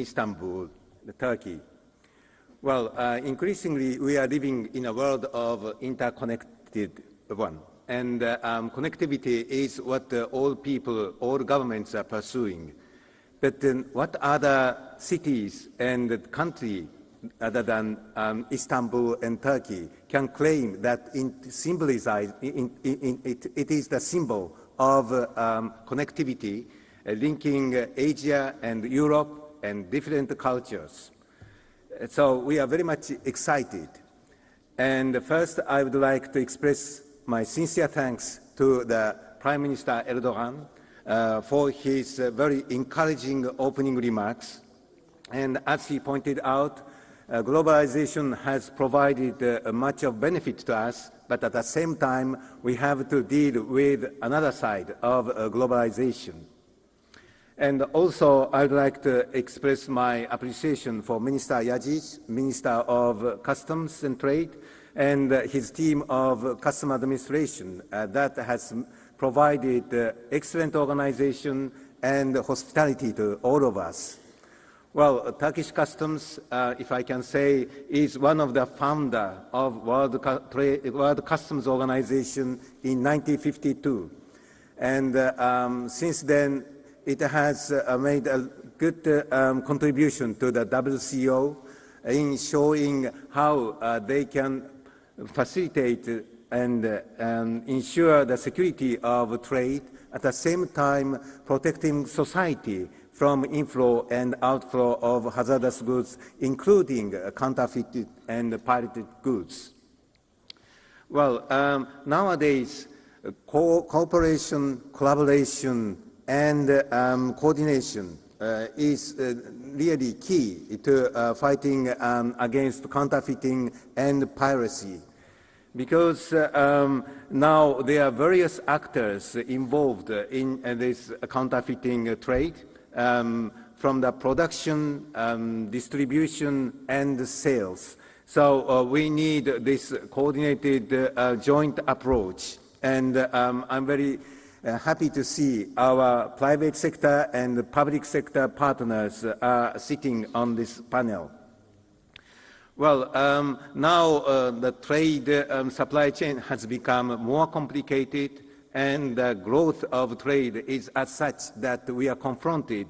Istanbul, Turkey. Well, increasingly we are living in a world of interconnected one. And connectivity is what all people, all governments are pursuing. But what other cities and countries other than Istanbul and Turkey can claim that it is the symbol of connectivity linking Asia and Europe and different cultures? So we are very much excited. And first, I would like to express my sincere thanks to the Prime Minister Erdogan for his very encouraging opening remarks. And as he pointed out, globalization has provided much of benefit to us, but at the same time, we have to deal with another side of globalization. And also, I would like to express my appreciation for Minister Yajic, Minister of Customs and Trade, and his team of Customs Administration that has provided excellent organization and hospitality to all of us. Well, Turkish Customs, if I can say, is one of the founders of World Customs Organization in 1952. And since then, it has made a good contribution to the WCO in showing how they can facilitate and ensure the security of trade, at the same time protecting society from inflow and outflow of hazardous goods, including counterfeited and pirated goods. Well, nowadays, cooperation, collaboration, and coordination is really key to fighting against counterfeiting and piracy. Because now there are various actors involved in this counterfeiting trade, from the production, distribution, and sales. So we need this coordinated joint approach. And I'm very happy to see our private sector and public sector partners are sitting on this panel. Well, now the trade supply chain has become more complicated, and the growth of trade is as such that we are confronted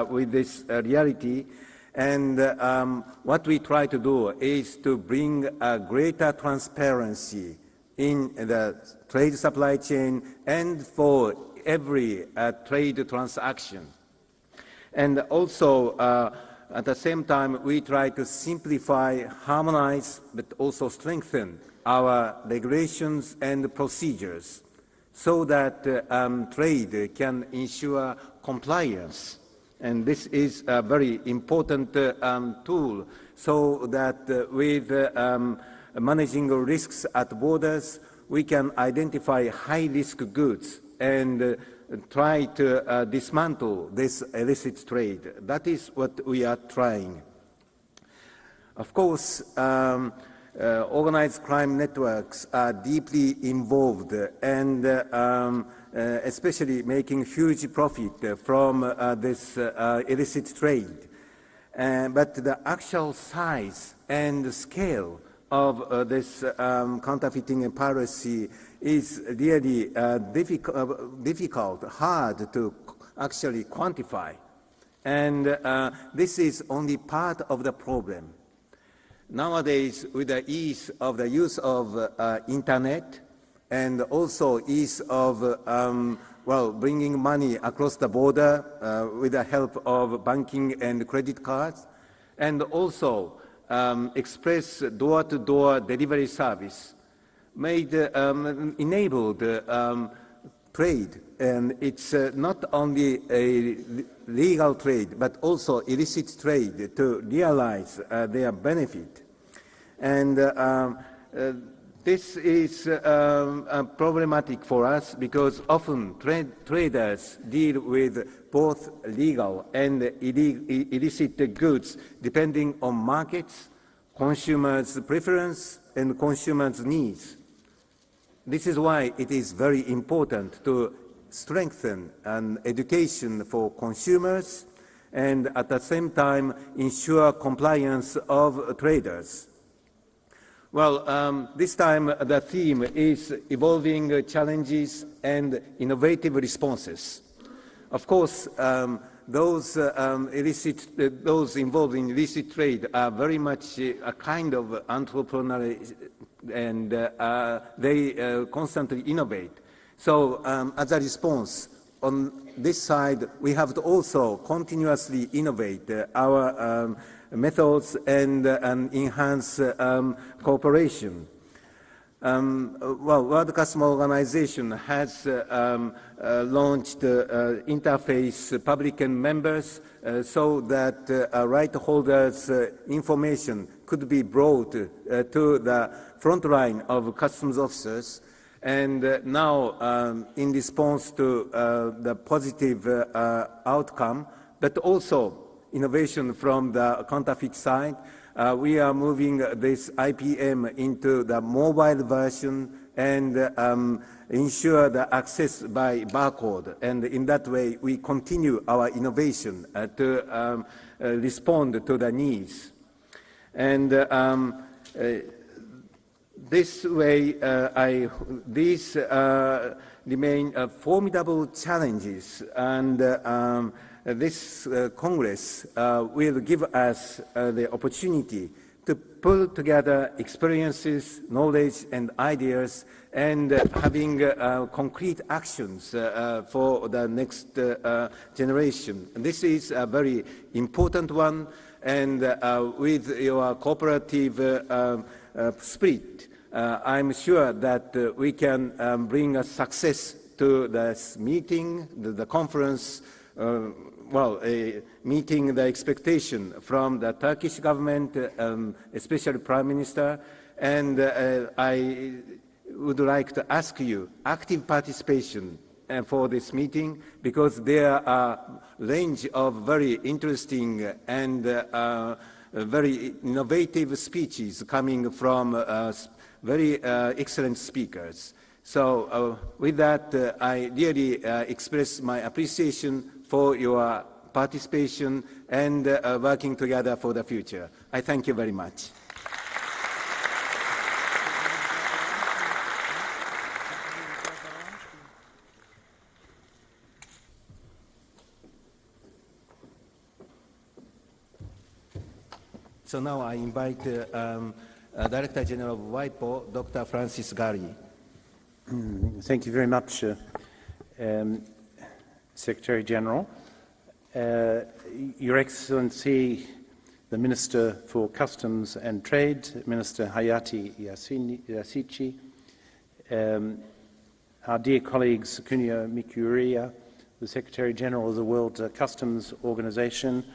with this reality. And what we try to do is to bring a greater transparency in the trade supply chain and for every trade transaction. And also, at the same time, we try to simplify, harmonize, but also strengthen our regulations and procedures so that trade can ensure compliance. And this is a very important tool so that with managing risks at borders, we can identify high-risk goods and try to dismantle this illicit trade. That is what we are trying. Of course, organized crime networks are deeply involved and especially making huge profit from this illicit trade. But the actual size and scale of this counterfeiting and piracy is really difficult, hard to actually quantify. And this is only part of the problem. Nowadays, with the ease of the use of internet and also ease of bringing money across the border with the help of banking and credit cards, and also express door-to-door delivery service enabled trade, and it's not only a legal trade but also illicit trade to realize their benefit. And this is problematic for us because often traders deal with both legal and illicit goods depending on markets, consumers' preference, and consumers' needs. This is why it is very important to strengthen education for consumers and at the same time ensure compliance of traders. Well, this time the theme is evolving challenges and innovative responses. Of course, those involved in illicit trade are very much a kind of entrepreneurial, and they constantly innovate. So as a response, on this side, we have to also continuously innovate our methods and enhance cooperation. Well, World Customs Organization has launched interface publican members so that right holders' information could be brought to the front line of customs officers. And now, in response to the positive outcome, but also innovation from the counterfeit side, we are moving this IPM into the mobile version and ensure the access by barcode. And in that way, we continue our innovation to respond to the needs. And this way, these remain formidable challenges, and this Congress will give us the opportunity to pull together experiences, knowledge, and ideas, and having concrete actions for the next generation. This is a very important one, and with your cooperative spirit, I'm sure that we can bring a success to this meeting, the conference, meeting the expectation from the Turkish government, especially Prime Minister, and I would like to ask you active participation for this meeting, because there are a range of very interesting and very innovative speeches coming from very excellent speakers. So with that, I really express my appreciation for your participation and working together for the future. I thank you very much. So now I invite Director General of WIPO, Dr. Francis Gurry. Thank you very much, Secretary General. Your Excellency, the Minister for Customs and Trade, Minister Hayati Yasici, our dear colleagues Kunio, Mikuriya, the Secretary General of the World Customs Organization,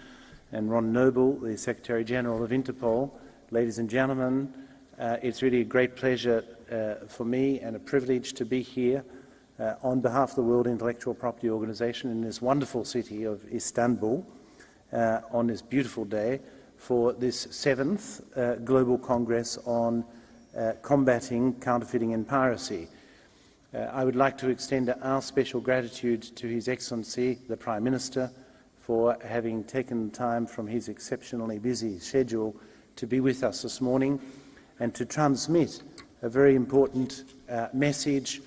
and Ron Noble, the Secretary General of INTERPOL. Ladies and gentlemen, it's really a great pleasure for me and a privilege to be here on behalf of the World Intellectual Property Organization in this wonderful city of Istanbul on this beautiful day for this 7th Global Congress on combating counterfeiting and piracy. I would like to extend our special gratitude to His Excellency, the Prime Minister, for having taken time from his exceptionally busy schedule to be with us this morning and to transmit a very important message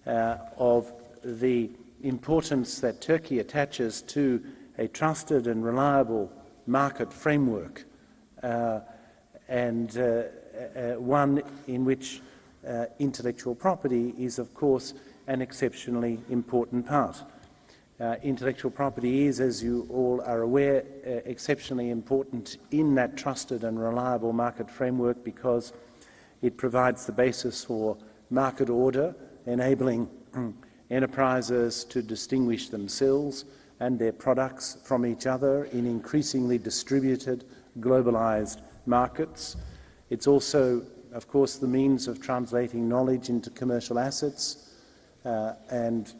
of the importance that Turkey attaches to a trusted and reliable market framework, and one in which intellectual property is, of course, an exceptionally important part. Intellectual property is, as you all are aware, exceptionally important in that trusted and reliable market framework because it provides the basis for market order, enabling enterprises to distinguish themselves and their products from each other in increasingly distributed, globalized markets. It's also, of course, the means of translating knowledge into commercial assets and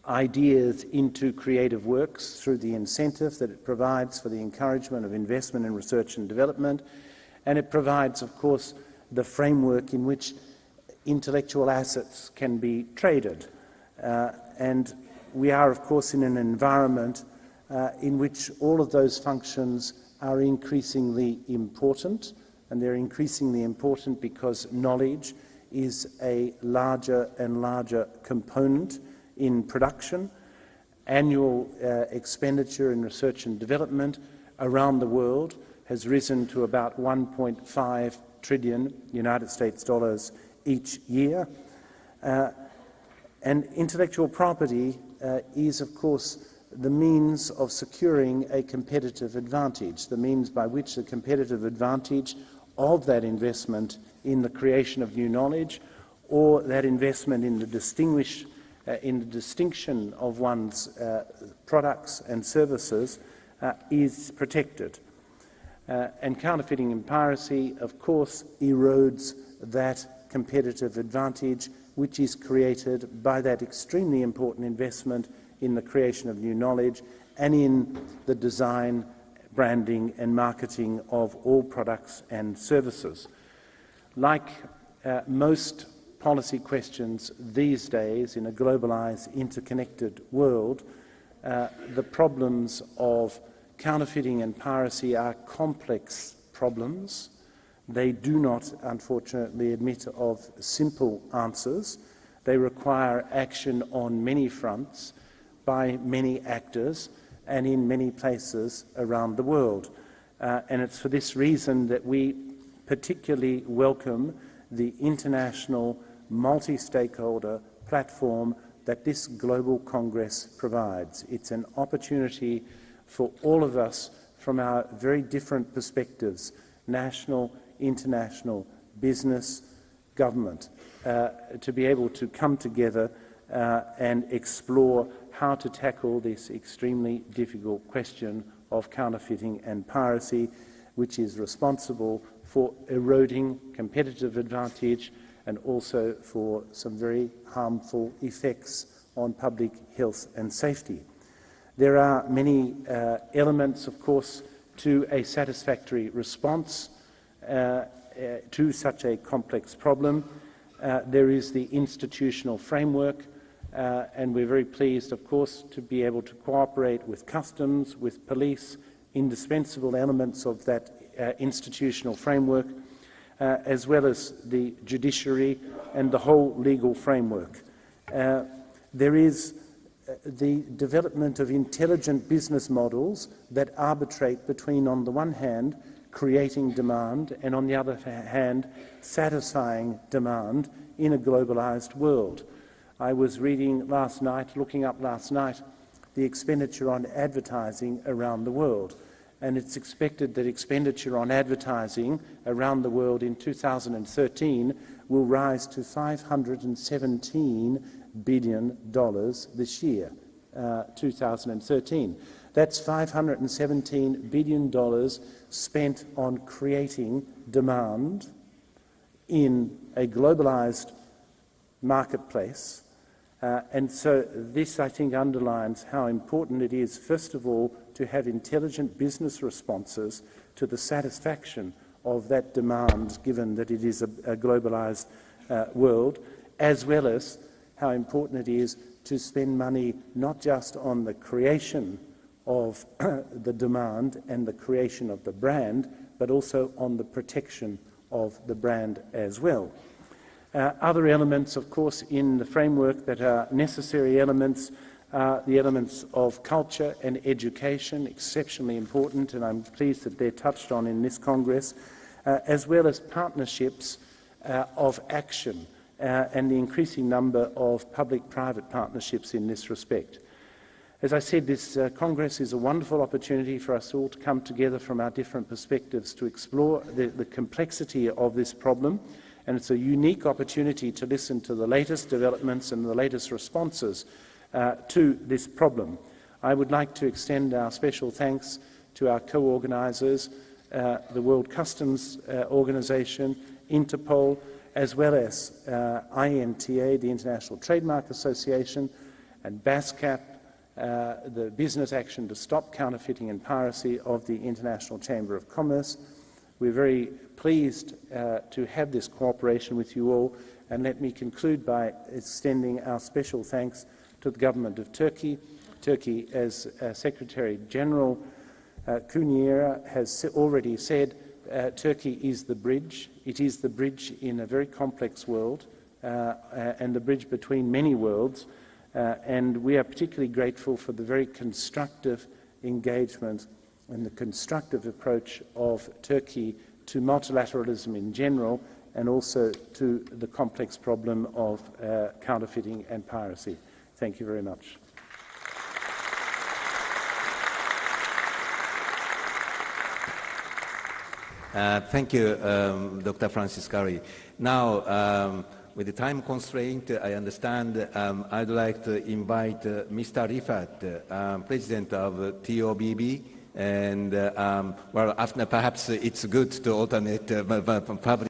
ideas into creative works through the incentive that it provides for the encouragement of investment in research and development. And it provides, of course, the framework in which intellectual assets can be traded. And we are, of course, in an environment in which all of those functions are increasingly important, and they're increasingly important because knowledge is a larger and larger component in production. Annual expenditure in research and development around the world has risen to about 1.5 trillion United States dollars each year. And intellectual property is, of course, the means of securing a competitive advantage, the means by which the competitive advantage of that investment in the creation of new knowledge, or that investment in the distinction of one's products and services is protected. And counterfeiting and piracy, of course, erodes that competitive advantage which is created by that extremely important investment in the creation of new knowledge and in the design, branding and marketing of all products and services. Like most policy questions these days in a globalized, interconnected world, the problems of counterfeiting and piracy are complex problems. They do not, unfortunately, admit of simple answers. They require action on many fronts by many actors and in many places around the world. And it's for this reason that we particularly welcome the international multi-stakeholder platform that this global Congress provides. It's an opportunity for all of us from our very different perspectives, national, international, business, government, to be able to come together and explore how to tackle this extremely difficult question of counterfeiting and piracy, which is responsible for eroding competitive advantage and also for some very harmful effects on public health and safety. There are many elements, of course, to a satisfactory response to such a complex problem. There is the institutional framework, and we're very pleased, of course, to be able to cooperate with customs, with police, indispensable elements of that institutional framework, as well as the judiciary and the whole legal framework. There is the development of intelligent business models that arbitrate between, on the one hand, creating demand and, on the other hand, satisfying demand in a globalized world. I was reading last night, looking up last night, the expenditure on advertising around the world. And it's expected that expenditure on advertising around the world in 2013 will rise to $517 billion this year, 2013. That's $517 billion spent on creating demand in a globalized marketplace. And so this, I think, underlines how important it is, first of all, to have intelligent business responses to the satisfaction of that demand, given that it is a globalized world, as well as how important it is to spend money not just on the creation of the demand and the creation of the brand, but also on the protection of the brand as well. Other elements, of course, in the framework that are necessary elements are the elements of culture and education, exceptionally important, and I'm pleased that they're touched on in this Congress, as well as partnerships of action and the increasing number of public-private partnerships in this respect. As I said, this Congress is a wonderful opportunity for us all to come together from our different perspectives to explore the complexity of this problem. And it's a unique opportunity to listen to the latest developments and the latest responses to this problem. I would like to extend our special thanks to our co-organisers, the World Customs Organization, INTERPOL, as well as INTA, the International Trademark Association, and BASCAP, the Business Action to Stop Counterfeiting and Piracy of the International Chamber of Commerce. We're very pleased to have this cooperation with you all, and let me conclude by extending our special thanks to the Government of Turkey, Turkey. As Secretary General Kunio has already said, Turkey is the bridge. It is the bridge in a very complex world and the bridge between many worlds. And we are particularly grateful for the very constructive engagement and the constructive approach of Turkey to multilateralism in general and also to the complex problem of counterfeiting and piracy. Thank you very much. Thank you, Dr. Francis Gurry. Now, with the time constraint, I understand I'd like to invite Mr. Rifat, President of TOBB, and well, after perhaps it's good to alternate public.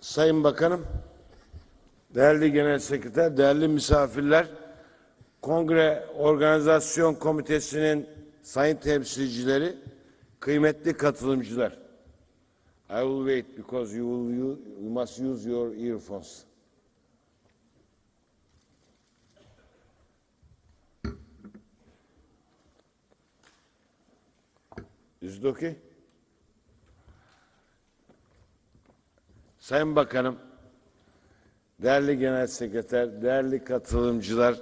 Sayın Bakanım, değerli Genel Sekreter, değerli misafirler, Kongre Organizasyon Komitesi'nin sayın temsilcileri, kıymetli katılımcılar. I will wait because you must use your earphones. Is it okay? Sayın Bakanım, değerli Genel Sekreter, değerli katılımcılar,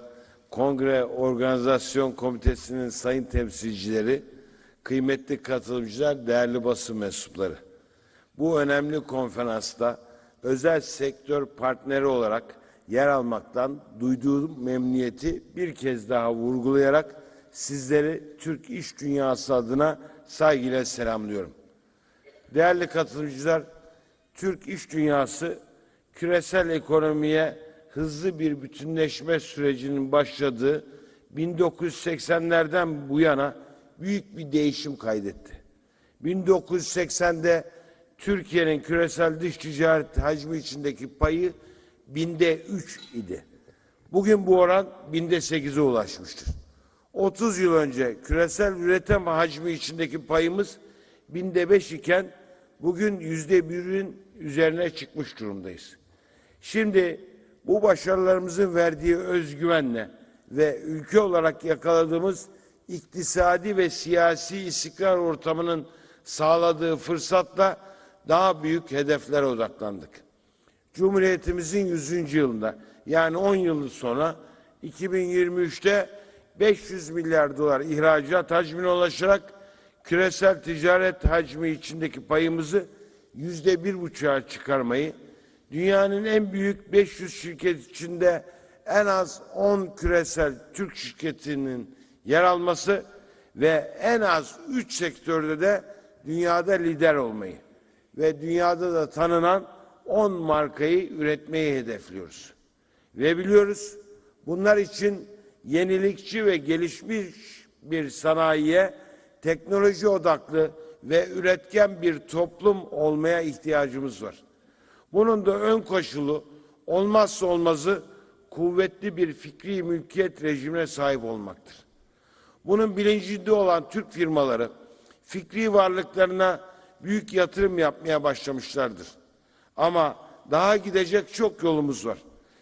Kongre Organizasyon Komitesi'nin sayın temsilcileri, kıymetli katılımcılar, değerli basın mensupları. Bu önemli konferansta özel sektör partneri olarak yer almaktan duyduğum memnuniyeti bir kez daha vurgulayarak sizleri Türk iş dünyası adına saygıyla selamlıyorum. Değerli katılımcılar, Türk iş dünyası küresel ekonomiye hızlı bir bütünleşme sürecinin başladığı 1980'lerden bu yana büyük bir değişim kaydetti. 1980'de Türkiye'nin küresel dış ticaret hacmi içindeki payı 3 idi. Bugün bu oran 8'e ulaşmıştır. 30 yıl önce küresel üretim hacmi içindeki payımız 5 iken bugün %1'in üzerine çıkmış durumdayız. Şimdi bu başarılarımızın verdiği özgüvenle ve ülke olarak yakaladığımız iktisadi ve siyasi istikrar ortamının sağladığı fırsatla daha büyük hedeflere odaklandık. Cumhuriyetimizin 100. yılında, yani 10 yıl sonra 2023'te 500 milyar dolar ihracat hacmine ulaşarak küresel ticaret hacmi içindeki payımızı %1,5'a çıkarmayı, dünyanın en büyük 500 şirket içinde en az 10 küresel Türk şirketinin yer alması ve en az 3 sektörde de dünyada lider olmayı ve dünyada da tanınan 10 markayı üretmeyi hedefliyoruz. Ve biliyoruz, bunlar için yenilikçi ve gelişmiş bir sanayiye, teknoloji odaklı ve üretken bir toplum olmaya ihtiyacımız var. Bunun da ön koşulu, olmazsa olmazı kuvvetli bir fikri mülkiyet rejimine sahip olmaktır. Bunun bilincinde olan Türk firmaları fikri varlıklarına büyük yatırım yapmaya başlamışlardır. Ama daha gidecek çok yolumuz var.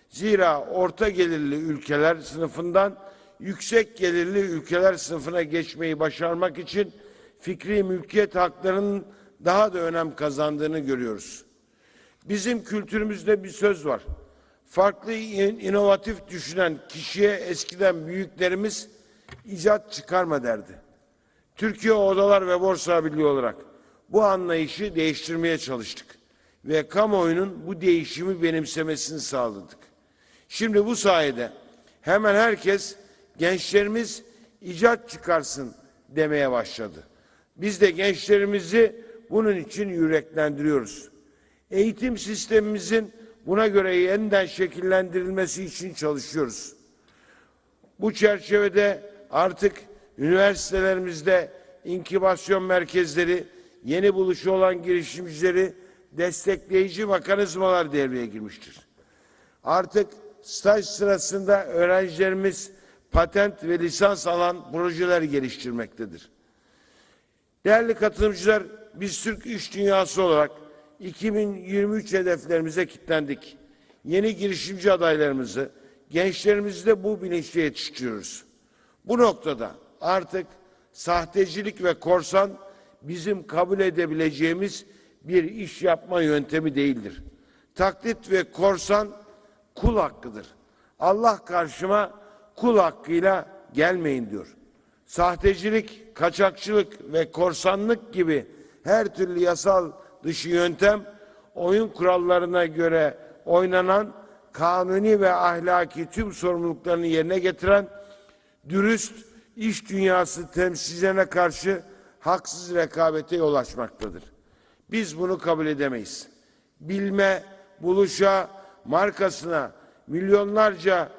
Zira orta gelirli ülkeler sınıfından yüksek gelirli ülkeler sınıfına geçmeyi başarmak için fikri mülkiyet haklarının daha da önem kazandığını görüyoruz. Bizim kültürümüzde bir söz var. Farklı, inovatif düşünen kişiye eskiden büyüklerimiz icat çıkarma derdi. Türkiye Odalar ve Borsa Birliği olarak bu anlayışı değiştirmeye çalıştık ve kamuoyunun bu değişimi benimsemesini sağladık. Şimdi bu sayede hemen herkes gençlerimiz icat çıkarsın demeye başladı. Biz de gençlerimizi bunun için yüreklendiriyoruz. Eğitim sistemimizin buna göre yeniden şekillendirilmesi için çalışıyoruz. Bu çerçevede artık üniversitelerimizde inkübasyon merkezleri, yeni buluşu olan girişimcileri destekleyici mekanizmalar devreye girmiştir. Artık staj sırasında öğrencilerimiz patent ve lisans alan projeler geliştirmektedir. Değerli katılımcılar, biz Türk iş dünyası olarak 2023 hedeflerimize kilitlendik. Yeni girişimci adaylarımızı, gençlerimizi de bu bilinçle yetiştiriyoruz. Bu noktada artık sahtecilik ve korsan bizim kabul edebileceğimiz bir iş yapma yöntemi değildir. Taklit ve korsan kul hakkıdır. Allah karşıma kul hakkıyla gelmeyin diyor. Sahtecilik, kaçakçılık ve korsanlık gibi her türlü yasal dışı yöntem oyun kurallarına göre oynanan, kanuni ve ahlaki tüm sorumluluklarını yerine getiren dürüst iş dünyası temsilcilerine karşı haksız rekabete yol açmaktadır. Biz bunu kabul edemeyiz. Bilme, buluşa, markasına milyonlarca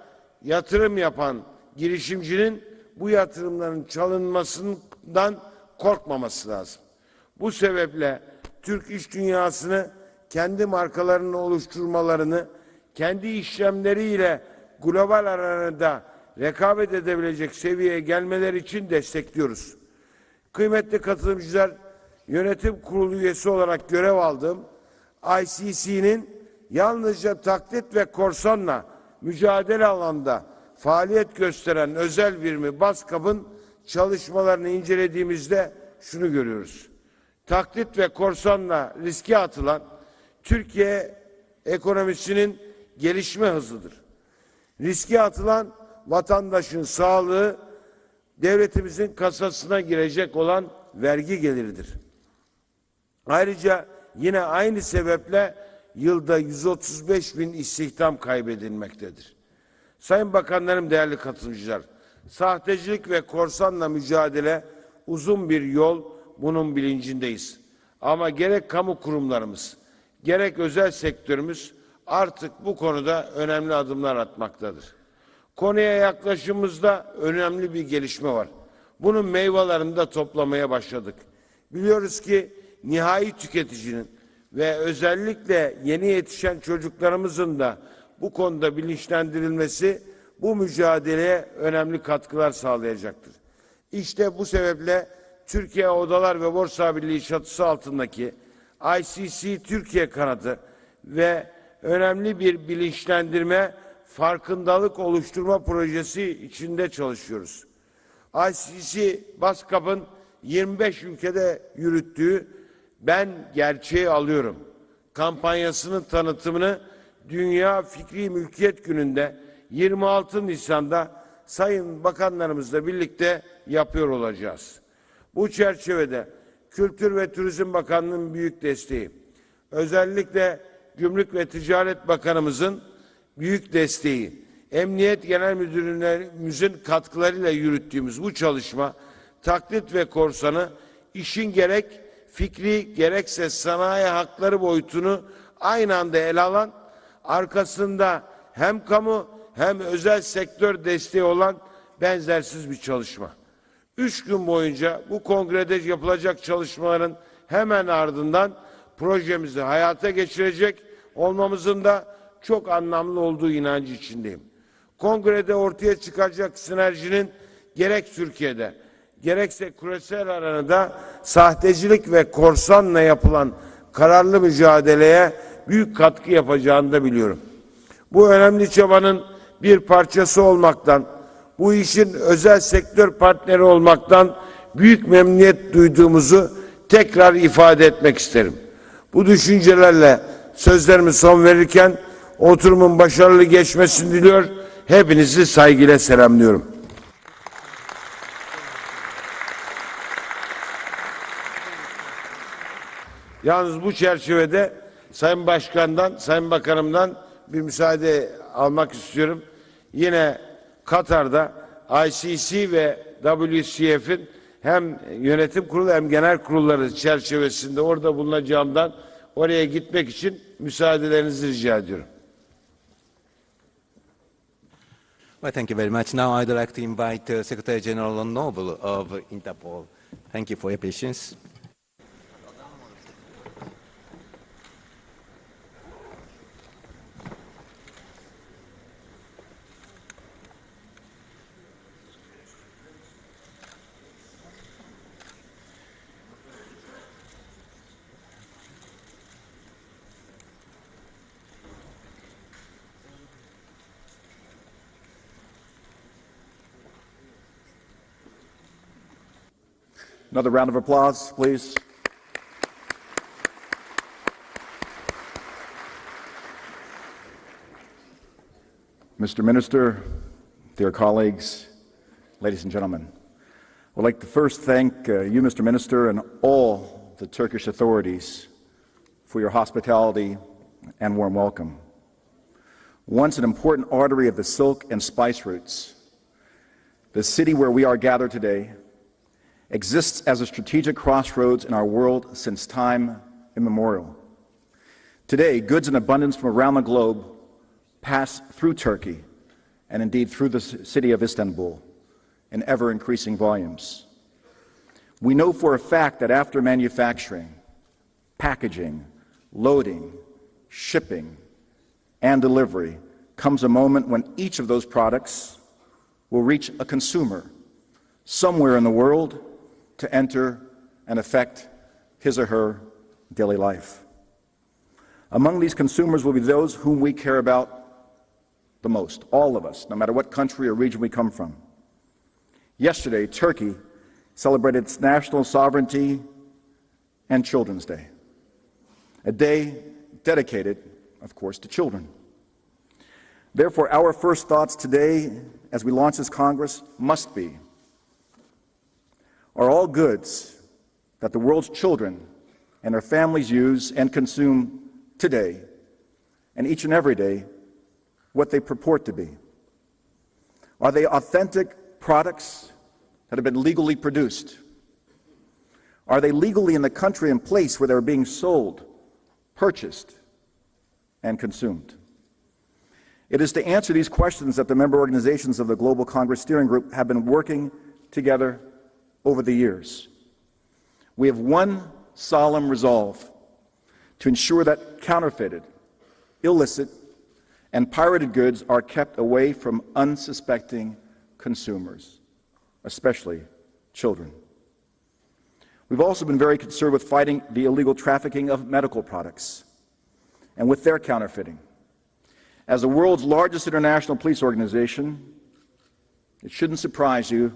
yatırım yapan girişimcinin bu yatırımların çalınmasından korkmaması lazım. Bu sebeple Türk iş dünyasını kendi markalarını oluşturmalarını, kendi işlemleriyle global arenada rekabet edebilecek seviyeye gelmeleri için destekliyoruz. Kıymetli katılımcılar, yönetim kurulu üyesi olarak görev aldığım ICC'nin yalnızca taklit ve korsanla mücadele alanında faaliyet gösteren özel birimi BASCAP'ın çalışmalarını incelediğimizde şunu görüyoruz. Taklit ve korsanla riske atılan Türkiye ekonomisinin gelişme hızıdır. Riske atılan vatandaşın sağlığı, devletimizin kasasına girecek olan vergi geliridir. Ayrıca yine aynı sebeple yılda 135 bin istihdam kaybedilmektedir. Sayın Bakanlarım, değerli katılımcılar, sahtecilik ve korsanla mücadele uzun bir yol, bunun bilincindeyiz. Ama gerek kamu kurumlarımız, gerek özel sektörümüz artık bu konuda önemli adımlar atmaktadır. Konuya yaklaşımımızda önemli bir gelişme var. Bunun meyvelerini de toplamaya başladık. Biliyoruz ki nihai tüketicinin ve özellikle yeni yetişen çocuklarımızın da bu konuda bilinçlendirilmesi bu mücadeleye önemli katkılar sağlayacaktır. İşte bu sebeple Türkiye Odalar ve Borsa Birliği çatısı altındaki ICC Türkiye kanadı ve önemli bir bilinçlendirme, farkındalık oluşturma projesi içinde çalışıyoruz. ICC BASCAP'ın 25 ülkede yürüttüğü "Ben Gerçeği Alıyorum" kampanyasının tanıtımını Dünya Fikri Mülkiyet Günü'nde 26 Nisan'da Sayın Bakanlarımızla birlikte yapıyor olacağız. Bu çerçevede Kültür ve Turizm Bakanlığı'nın büyük desteği, özellikle Gümrük ve Ticaret Bakanımızın büyük desteği, Emniyet Genel Müdürlüğümüzün katkılarıyla yürüttüğümüz bu çalışma, taklit ve korsanı işin gerek fikri gerekse sanayi hakları boyutunu aynı anda ele alan, arkasında hem kamu hem özel sektör desteği olan benzersiz bir çalışma. 3 gün boyunca bu kongrede yapılacak çalışmaların hemen ardından projemizi hayata geçirecek olmamızın da çok anlamlı olduğu inancı içindeyim. Kongrede ortaya çıkacak sinerjinin gerek Türkiye'de gerekse küresel arenada sahtecilik ve korsanla yapılan kararlı mücadeleye büyük katkı yapacağını da biliyorum. Bu önemli çabanın bir parçası olmaktan, bu işin özel sektör partneri olmaktan büyük memnuniyet duyduğumuzu tekrar ifade etmek isterim. Bu düşüncelerle sözlerimi son verirken oturumun başarılı geçmesini diliyor. Hepinizi saygıyla selamlıyorum. Yalnız bu çerçevede Sayın Başkan'dan, Sayın Bakanım'dan bir müsaade almak istiyorum. Yine Katar'da ICC ve WCF'in hem yönetim kurulu hem genel kurulları çerçevesinde orada bulunacağımdan oraya gitmek için müsaadelerinizi rica ediyorum. Well, thank you very much. Now I'd like to invite Secretary General Ronald of INTERPOL. Thank you for your patience. Another round of applause, please. Mr. Minister, dear colleagues, ladies and gentlemen, I would like to first thank you, Mr. Minister, and all the Turkish authorities for your hospitality and warm welcome. Once an important artery of the silk and spice routes, the city where we are gathered today exists as a strategic crossroads in our world since time immemorial. Today, goods in abundance from around the globe pass through Turkey and indeed through the city of Istanbul in ever-increasing volumes. We know for a fact that after manufacturing, packaging, loading, shipping, and delivery comes a moment when each of those products will reach a consumer somewhere in the world to enter and affect his or her daily life. Among these consumers will be those whom we care about the most, all of us, no matter what country or region we come from. Yesterday, Turkey celebrated its national sovereignty and Children's Day, a day dedicated, of course, to children. Therefore, our first thoughts today, as we launch this Congress, must be, are all goods that the world's children and their families use and consume today, and each and every day, what they purport to be? Are they authentic products that have been legally produced? Are they legally in the country and place where they're being sold, purchased, and consumed? It is to answer these questions that the member organizations of the Global Congress Steering Group have been working together over the years. We have one solemn resolve: to ensure that counterfeited, illicit, and pirated goods are kept away from unsuspecting consumers, especially children. We've also been very concerned with fighting the illegal trafficking of medical products and with their counterfeiting. As the world's largest international police organization, it shouldn't surprise you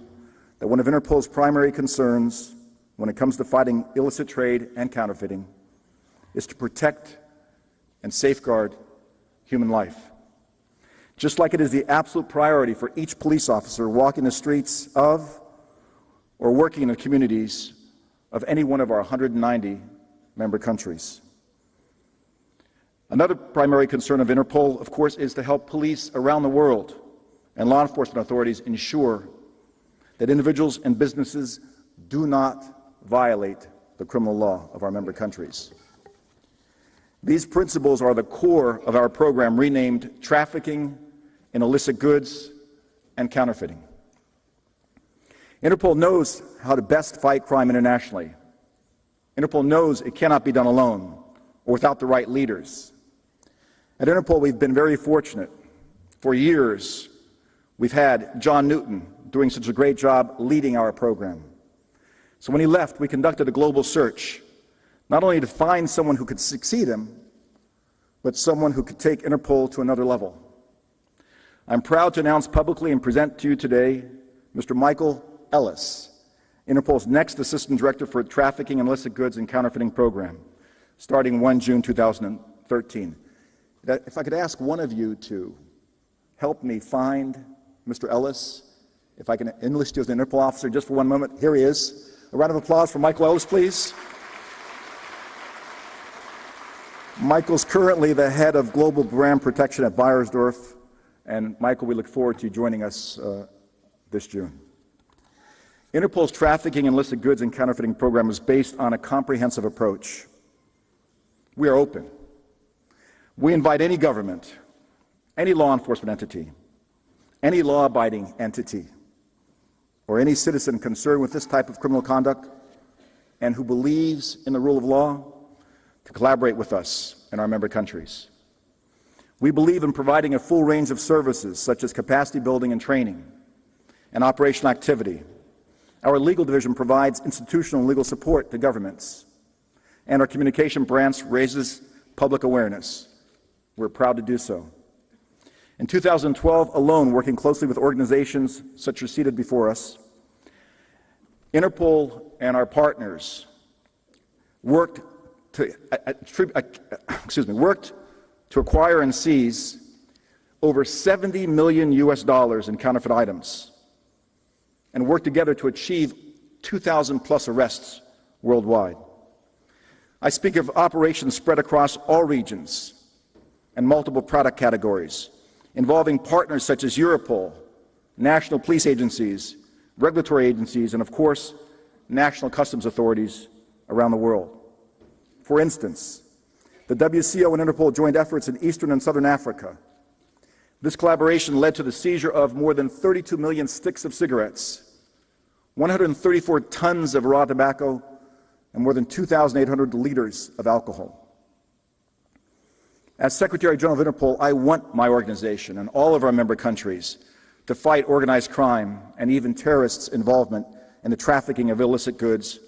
that one of Interpol's primary concerns when it comes to fighting illicit trade and counterfeiting is to protect and safeguard human life. Just like it is the absolute priority for each police officer walking the streets of or working in the communities of any one of our 190 member countries. Another primary concern of Interpol, of course, is to help police around the world and law enforcement authorities ensure that individuals and businesses do not violate the criminal law of our member countries. These principles are the core of our program renamed Trafficking in Illicit Goods and Counterfeiting. Interpol knows how to best fight crime internationally. Interpol knows it cannot be done alone or without the right leaders. At Interpol, we've been very fortunate. For years, we've had John Newton doing such a great job leading our program. So when he left, we conducted a global search, not only to find someone who could succeed him, but someone who could take Interpol to another level. I'm proud to announce publicly and present to you today Mr. Michael Ellis, Interpol's next Assistant Director for Trafficking in Illicit Goods and Counterfeiting Program, starting 1 June 2013. If I could ask one of you to help me find Mr. Ellis, if I can enlist you as an Interpol officer just for one moment. Here he is. A round of applause for Michael Ellis, please. Michael's currently the head of Global Brand Protection at Beiersdorf. And Michael, we look forward to you joining us this June. Interpol's Trafficking in Illicit Goods and Counterfeiting program is based on a comprehensive approach. We are open. We invite any government, any law enforcement entity, any law-abiding entity, or any citizen concerned with this type of criminal conduct and who believes in the rule of law to collaborate with us in our member countries. We believe in providing a full range of services such as capacity building and training and operational activity. Our legal division provides institutional and legal support to governments, and our communication branch raises public awareness. We're proud to do so. In 2012 alone, working closely with organizations such as seated before us, Interpol and our partners worked to acquire and seize over $70 million in counterfeit items, and worked together to achieve 2,000 plus arrests worldwide. I speak of operations spread across all regions and multiple product categories, involving partners such as Europol, national police agencies, regulatory agencies, and of course, national customs authorities around the world. For instance, the WCO and Interpol joint efforts in Eastern and Southern Africa. This collaboration led to the seizure of more than 32 million sticks of cigarettes, 134 tons of raw tobacco, and more than 2,800 liters of alcohol. As Secretary General of Interpol, I want my organization and all of our member countries to fight organized crime and even terrorists' involvement in the trafficking of illicit goods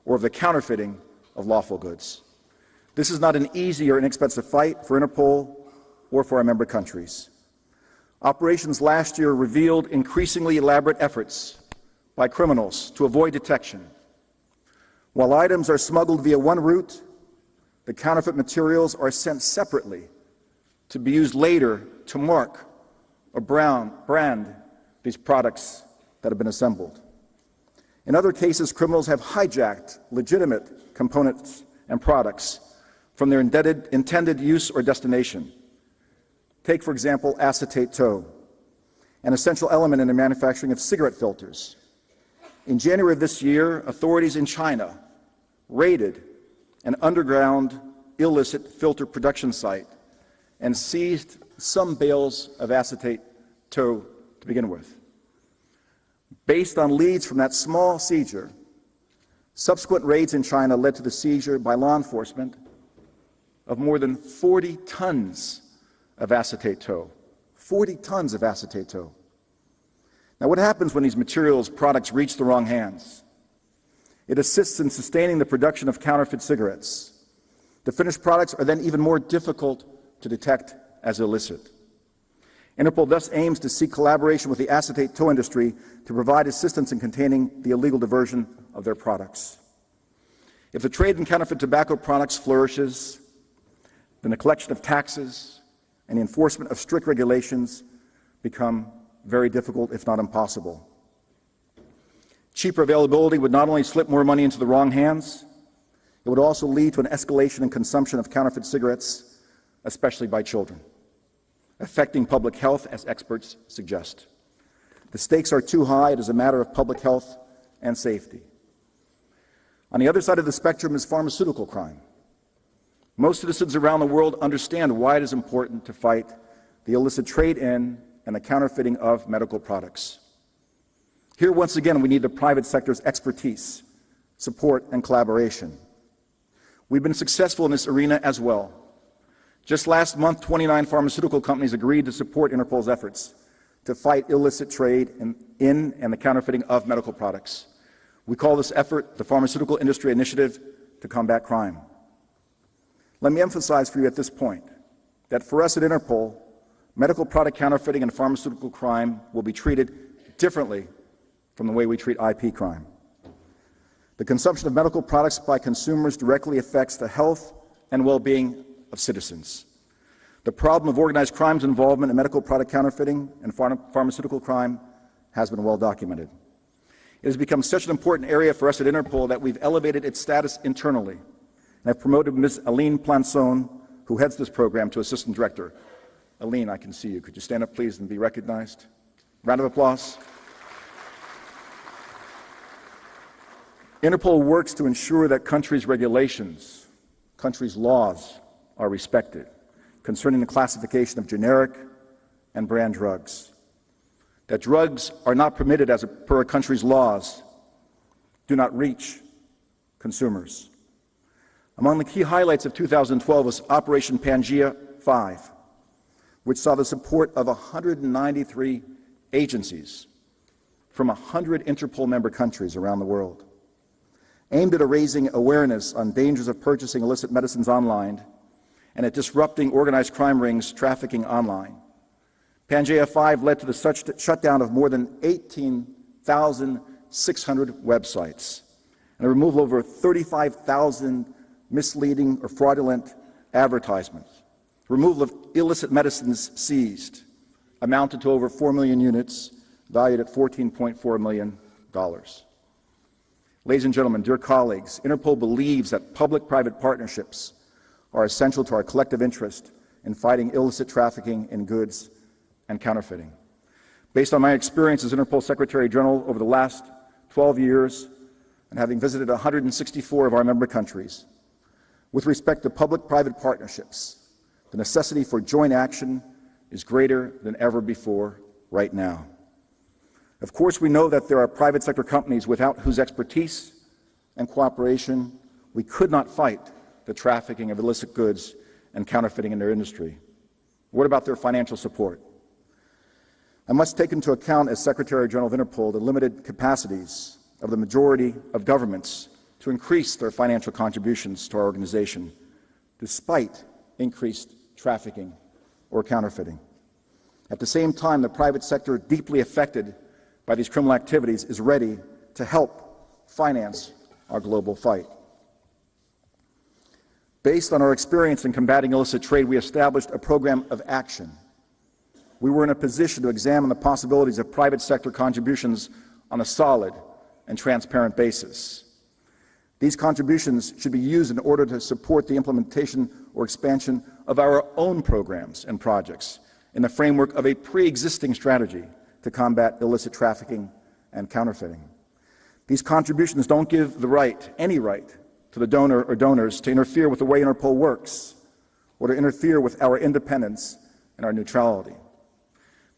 or of the counterfeiting of lawful goods. This is not an easy or inexpensive fight for Interpol or for our member countries. Operations last year revealed increasingly elaborate efforts by criminals to avoid detection. While items are smuggled via one route, the counterfeit materials are sent separately to be used later to mark or brand these products that have been assembled. In other cases, criminals have hijacked legitimate components and products from their intended use or destination. Take, for example, acetate tow, an essential element in the manufacturing of cigarette filters. In January of this year, authorities in China raided an underground illicit filter production site and seized some bales of acetate tow to begin with. Based on leads from that small seizure, subsequent raids in China led to the seizure by law enforcement of more than 40 tons of acetate tow. 40 tons of acetate tow. Now, what happens when these products reach the wrong hands? It assists in sustaining the production of counterfeit cigarettes. The finished products are then even more difficult to detect as illicit. Interpol thus aims to seek collaboration with the acetate tow industry to provide assistance in containing the illegal diversion of their products. If the trade in counterfeit tobacco products flourishes, then the collection of taxes and the enforcement of strict regulations become very difficult, if not impossible. Cheaper availability would not only slip more money into the wrong hands, it would also lead to an escalation in consumption of counterfeit cigarettes, especially by children, affecting public health, as experts suggest. The stakes are too high. It is a matter of public health and safety. On the other side of the spectrum is pharmaceutical crime. Most citizens around the world understand why it is important to fight the illicit trade in and the counterfeiting of medical products. Here, once again, we need the private sector's expertise, support, and collaboration. We've been successful in this arena as well. Just last month, 29 pharmaceutical companies agreed to support Interpol's efforts to fight illicit trade in and the counterfeiting of medical products. We call this effort the Pharmaceutical Industry Initiative to Combat Crime. Let me emphasize for you at this point that for us at Interpol, medical product counterfeiting and pharmaceutical crime will be treated differently from the way we treat IP crime. The consumption of medical products by consumers directly affects the health and well-being of citizens. The problem of organized crime's involvement in medical product counterfeiting and pharmaceutical crime has been well documented. It has become such an important area for us at Interpol that we've elevated its status internally and have promoted Ms. Aline Planson, who heads this program, to Assistant Director. Aline, I can see you. Could you stand up, please, and be recognized? Round of applause. Interpol works to ensure that countries' regulations, countries' laws are respected concerning the classification of generic and brand drugs. That drugs are not permitted as per a country's laws do not reach consumers. Among the key highlights of 2012 was Operation Pangea 5, which saw the support of 193 agencies from 100 Interpol member countries around the world, aimed at raising awareness on dangers of purchasing illicit medicines online and at disrupting organized crime rings trafficking online. Pangea 5 led to the shutdown of more than 18,000 600 websites, and the removal of over 35,000 misleading or fraudulent advertisements. The removal of illicit medicines seized amounted to over 4 million units, valued at $14.4 million. Ladies and gentlemen, dear colleagues, Interpol believes that public-private partnerships are essential to our collective interest in fighting illicit trafficking in goods and counterfeiting. Based on my experience as Interpol Secretary General over the last 12 years and having visited 164 of our member countries, with respect to public-private partnerships, the necessity for joint action is greater than ever before right now. Of course, we know that there are private sector companies without whose expertise and cooperation we could not fight the trafficking of illicit goods and counterfeiting in their industry. What about their financial support? I must take into account, as Secretary General of Interpol, the limited capacities of the majority of governments to increase their financial contributions to our organization, despite increased trafficking or counterfeiting. At the same time, the private sector, deeply affected by these criminal activities, is ready to help finance our global fight. Based on our experience in combating illicit trade, we established a program of action. We were in a position to examine the possibilities of private sector contributions on a solid and transparent basis. These contributions should be used in order to support the implementation or expansion of our own programs and projects in the framework of a pre-existing strategy to combat illicit trafficking and counterfeiting. These contributions don't give the right, any right, to the donor or donors to interfere with the way Interpol works or to interfere with our independence and our neutrality.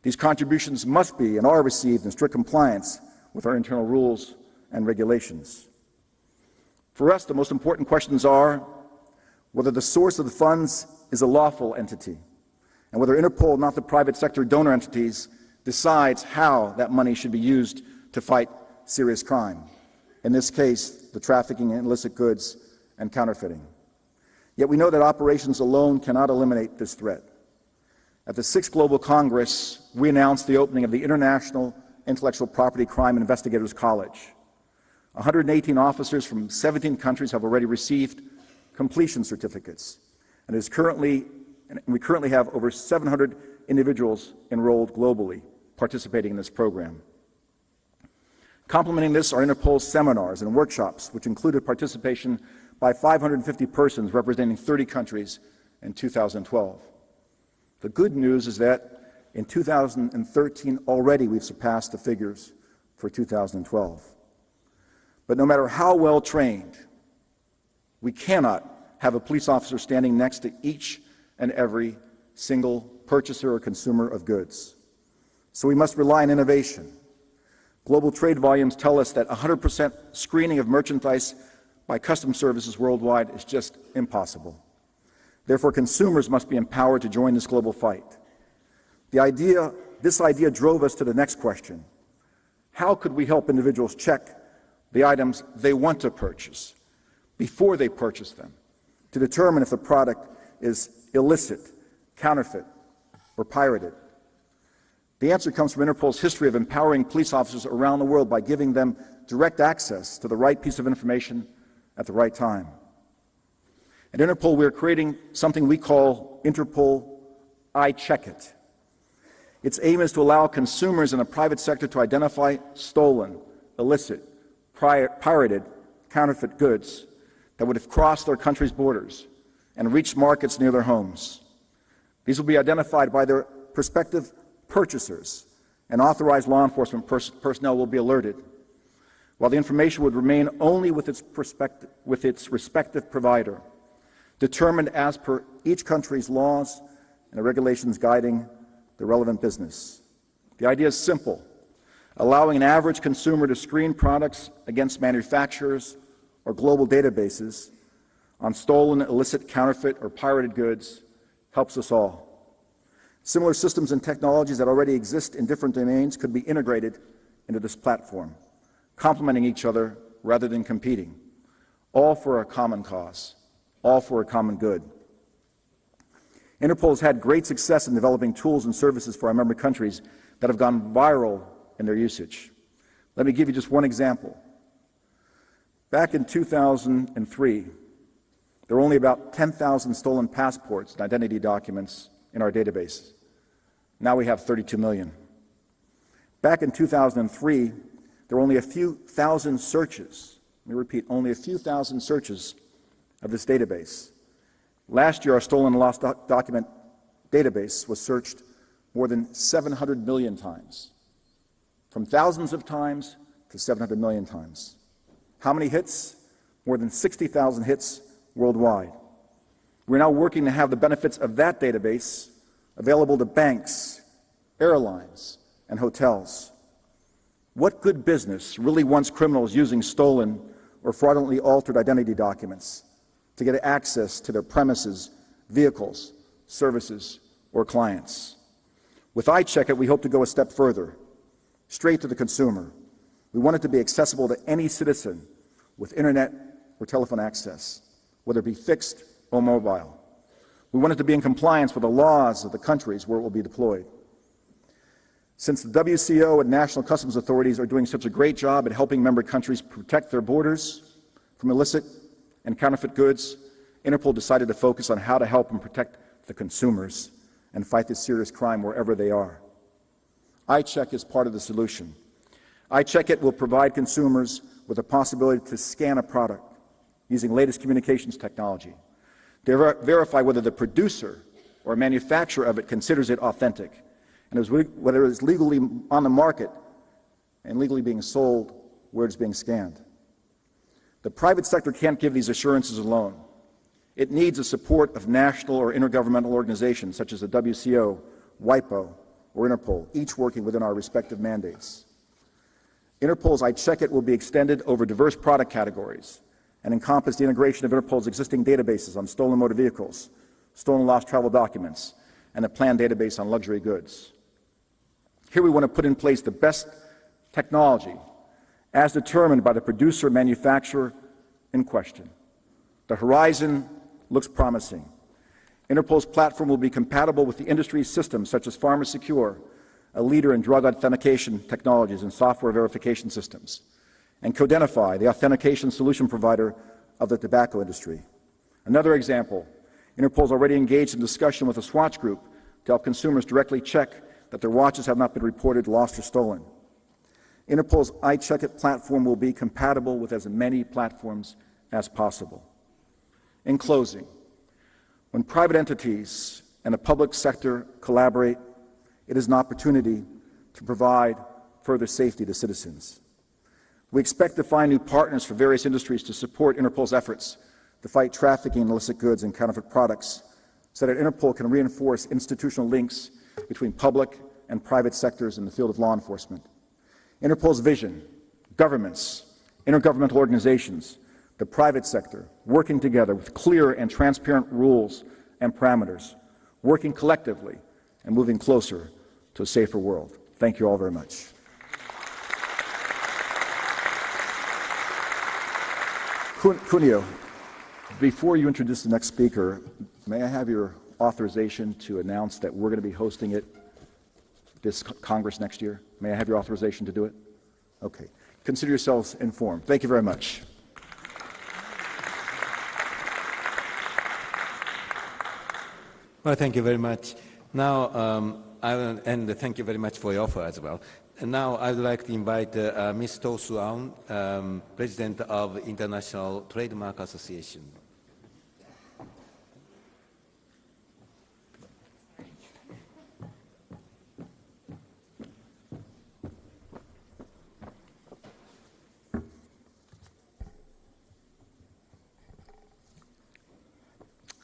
These contributions must be and are received in strict compliance with our internal rules and regulations. For us, the most important questions are whether the source of the funds is a lawful entity, and whether Interpol, not the private sector donor entities, decides how that money should be used to fight serious crime, in this case, the trafficking in illicit goods and counterfeiting. Yet we know that operations alone cannot eliminate this threat. At the 6th Global Congress, we announced the opening of the International Intellectual Property Crime Investigators College. 118 officers from 17 countries have already received completion certificates, and we currently have over 700 individuals enrolled globally participating in this program. Complementing this are Interpol's seminars and workshops, which included participation by 550 persons representing 30 countries in 2012. The good news is that in 2013 already we've surpassed the figures for 2012. But no matter how well trained, we cannot have a police officer standing next to each and every single purchaser or consumer of goods. So we must rely on innovation. Global trade volumes tell us that 100% screening of merchandise by customs services worldwide is just impossible. Therefore, consumers must be empowered to join this global fight. This idea drove us to the next question. How could we help individuals check the items they want to purchase before they purchase them, to determine if the product is illicit, counterfeit, or pirated? The answer comes from Interpol's history of empowering police officers around the world by giving them direct access to the right piece of information at the right time. At Interpol, we are creating something we call Interpol I Check It. Its aim is to allow consumers in the private sector to identify stolen, illicit, pirated, counterfeit goods that would have crossed their country's borders and reached markets near their homes. These will be identified by their prospective purchasers, and authorized law enforcement personnel will be alerted, while the information would remain only with its respective provider, determined as per each country's laws and the regulations guiding the relevant business. The idea is simple: allowing an average consumer to screen products against manufacturers or global databases on stolen, illicit, counterfeit, or pirated goods helps us all. Similar systems and technologies that already exist in different domains could be integrated into this platform, complementing each other rather than competing, all for a common cause, all for a common good. Interpol has had great success in developing tools and services for our member countries that have gone viral in their usage. Let me give you just one example. Back in 2003, there were only about 10,000 stolen passports and identity documents in our database. Now we have 32 million. Back in 2003, there were only a few thousand searches. Let me repeat, only a few thousand searches of this database. Last year, our stolen and lost document database was searched more than 700 million times. From thousands of times to 700 million times. How many hits? More than 60,000 hits worldwide. We're now working to have the benefits of that database available to banks, airlines, and hotels. What good business really wants criminals using stolen or fraudulently altered identity documents to get access to their premises, vehicles, services, or clients? With iCheckIt, we hope to go a step further, straight to the consumer. We want it to be accessible to any citizen with internet or telephone access, whether it be fixed or mobile. We want it to be in compliance with the laws of the countries where it will be deployed. Since the WCO and national customs authorities are doing such a great job at helping member countries protect their borders from illicit and counterfeit goods, Interpol decided to focus on how to help and protect the consumers and fight this serious crime wherever they are. iCheck is part of the solution. iCheckIt will provide consumers with the possibility to scan a product using latest communications technology, to verify whether the producer or manufacturer of it considers it authentic, and whether it is legally on the market and legally being sold where it's being scanned. The private sector can't give these assurances alone. It needs the support of national or intergovernmental organizations such as the WCO, WIPO, or Interpol, each working within our respective mandates. Interpol's iCheckIt will be extended over diverse product categories and encompass the integration of Interpol's existing databases on stolen motor vehicles, stolen and lost travel documents, and a planned database on luxury goods. Here we want to put in place the best technology as determined by the producer and manufacturer in question. The horizon looks promising. Interpol's platform will be compatible with the industry's systems such as PharmaSecure, a leader in drug authentication technologies and software verification systems, and Codentify, the authentication solution provider of the tobacco industry. Another example, Interpol is already engaged in discussion with a Swatch group to help consumers directly check that their watches have not been reported lost or stolen. Interpol's iCheckIt platform will be compatible with as many platforms as possible. In closing, when private entities and the public sector collaborate, it is an opportunity to provide further safety to citizens. We expect to find new partners for various industries to support Interpol's efforts to fight trafficking in illicit goods and counterfeit products, so that Interpol can reinforce institutional links between public and private sectors in the field of law enforcement. Interpol's vision, governments, intergovernmental organizations, the private sector, working together with clear and transparent rules and parameters, working collectively and moving closer to a safer world. Thank you all very much. Kunio, before you introduce the next speaker, may I have your authorization to announce that we're going to be hosting it this Congress next year? May I have your authorization to do it? Okay. Consider yourselves informed. Thank you very much. Well, thank you very much. Now, and thank you very much for your offer as well. And now I would like to invite Ms. Tosu Aung, President of International Trademark Association.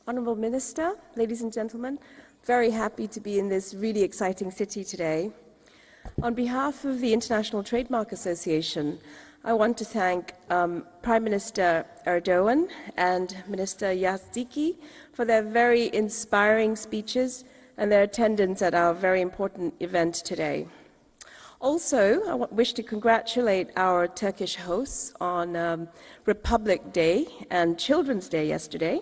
Honourable Minister, ladies and gentlemen, very happy to be in this really exciting city today. On behalf of the International Trademark Association, I want to thank Prime Minister Erdogan and Minister Yazdiki for their very inspiring speeches and their attendance at our very important event today. Also, I wish to congratulate our Turkish hosts on Republic Day and Children's Day yesterday.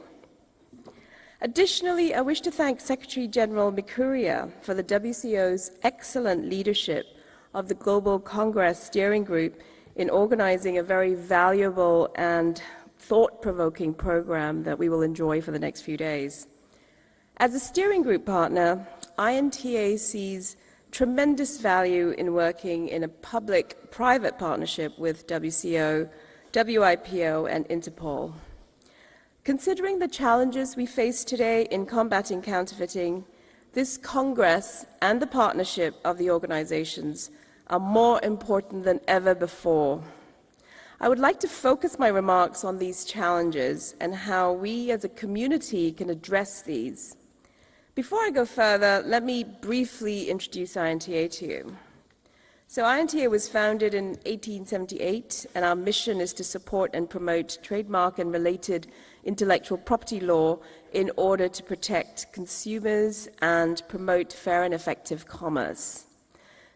Additionally, I wish to thank Secretary General Mikuriya for the WCO's excellent leadership of the Global Congress Steering Group in organizing a very valuable and thought-provoking program that we will enjoy for the next few days. As a steering group partner, INTA sees tremendous value in working in a public-private partnership with WCO, WIPO, and INTERPOL. Considering the challenges we face today in combating counterfeiting, this Congress and the partnership of the organizations are more important than ever before. I would like to focus my remarks on these challenges and how we as a community can address these. Before I go further, let me briefly introduce INTA to you. So INTA was founded in 1878, and our mission is to support and promote trademark and related intellectual property law in order to protect consumers and promote fair and effective commerce.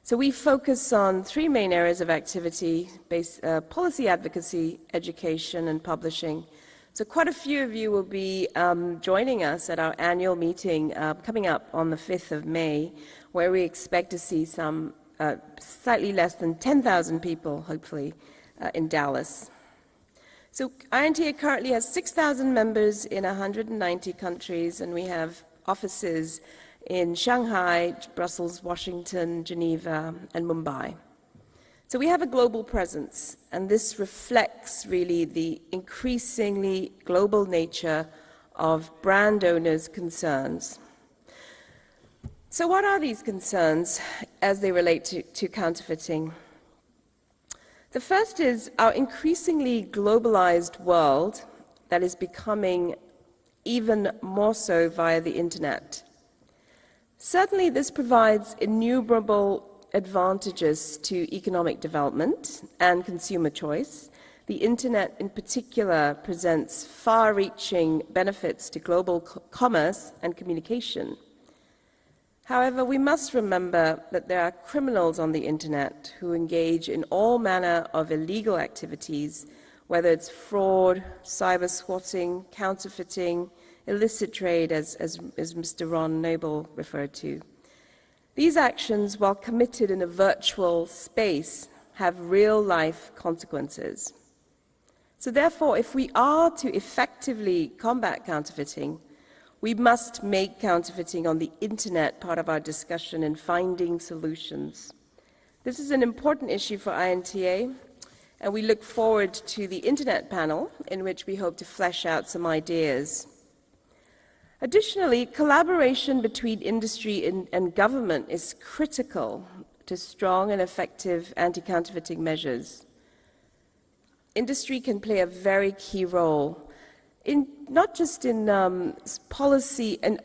So we focus on three main areas of activity: policy advocacy, education, and publishing. So quite a few of you will be joining us at our annual meeting coming up on the 5th of May, where we expect to see some slightly less than 10,000 people, hopefully, in Dallas. So INTA currently has 6,000 members in 190 countries, and we have offices in Shanghai, Brussels, Washington, Geneva, and Mumbai. So we have a global presence, and this reflects really the increasingly global nature of brand owners' concerns. So what are these concerns as they relate to counterfeiting? The first is our increasingly globalized world that is becoming even more so via the internet. Certainly this provides innumerable advantages to economic development and consumer choice. The internet in particular presents far-reaching benefits to global commerce and communication. However, we must remember that there are criminals on the internet who engage in all manner of illegal activities, whether it's fraud, cyber squatting, counterfeiting, illicit trade, as Mr. Ron Noble referred to. These actions, while committed in a virtual space, have real-life consequences. So therefore, if we are to effectively combat counterfeiting, we must make counterfeiting on the internet part of our discussion in finding solutions. This is an important issue for INTA, and we look forward to the internet panel in which we hope to flesh out some ideas. Additionally, collaboration between industry and government is critical to strong and effective anti-counterfeiting measures. Industry can play a very key role not just in policy and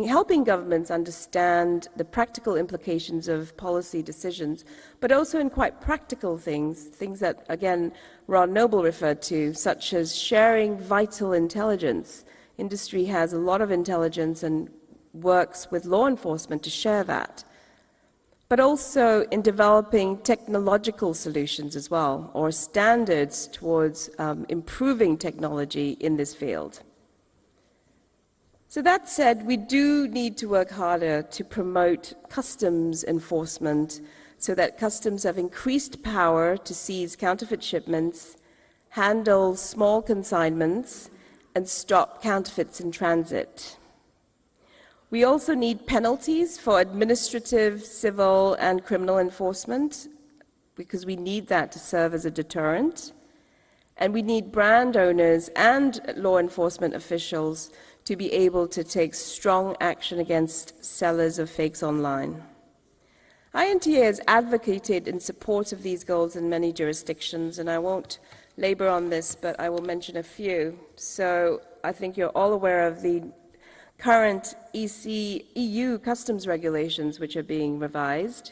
helping governments understand the practical implications of policy decisions, but also in quite practical things that, again, Ron Noble referred to, such as sharing vital intelligence. Industry has a lot of intelligence and works with law enforcement to share that, but also in developing technological solutions as well, or standards towards improving technology in this field. So that said, we do need to work harder to promote customs enforcement so that customs have increased power to seize counterfeit shipments, handle small consignments, and stop counterfeits in transit. We also need penalties for administrative, civil, and criminal enforcement, because we need that to serve as a deterrent. And we need brand owners and law enforcement officials to be able to take strong action against sellers of fakes online. INTA has advocated in support of these goals in many jurisdictions, and I won't labor on this, but I will mention a few. So I think you're all aware of the current EU customs regulations which are being revised.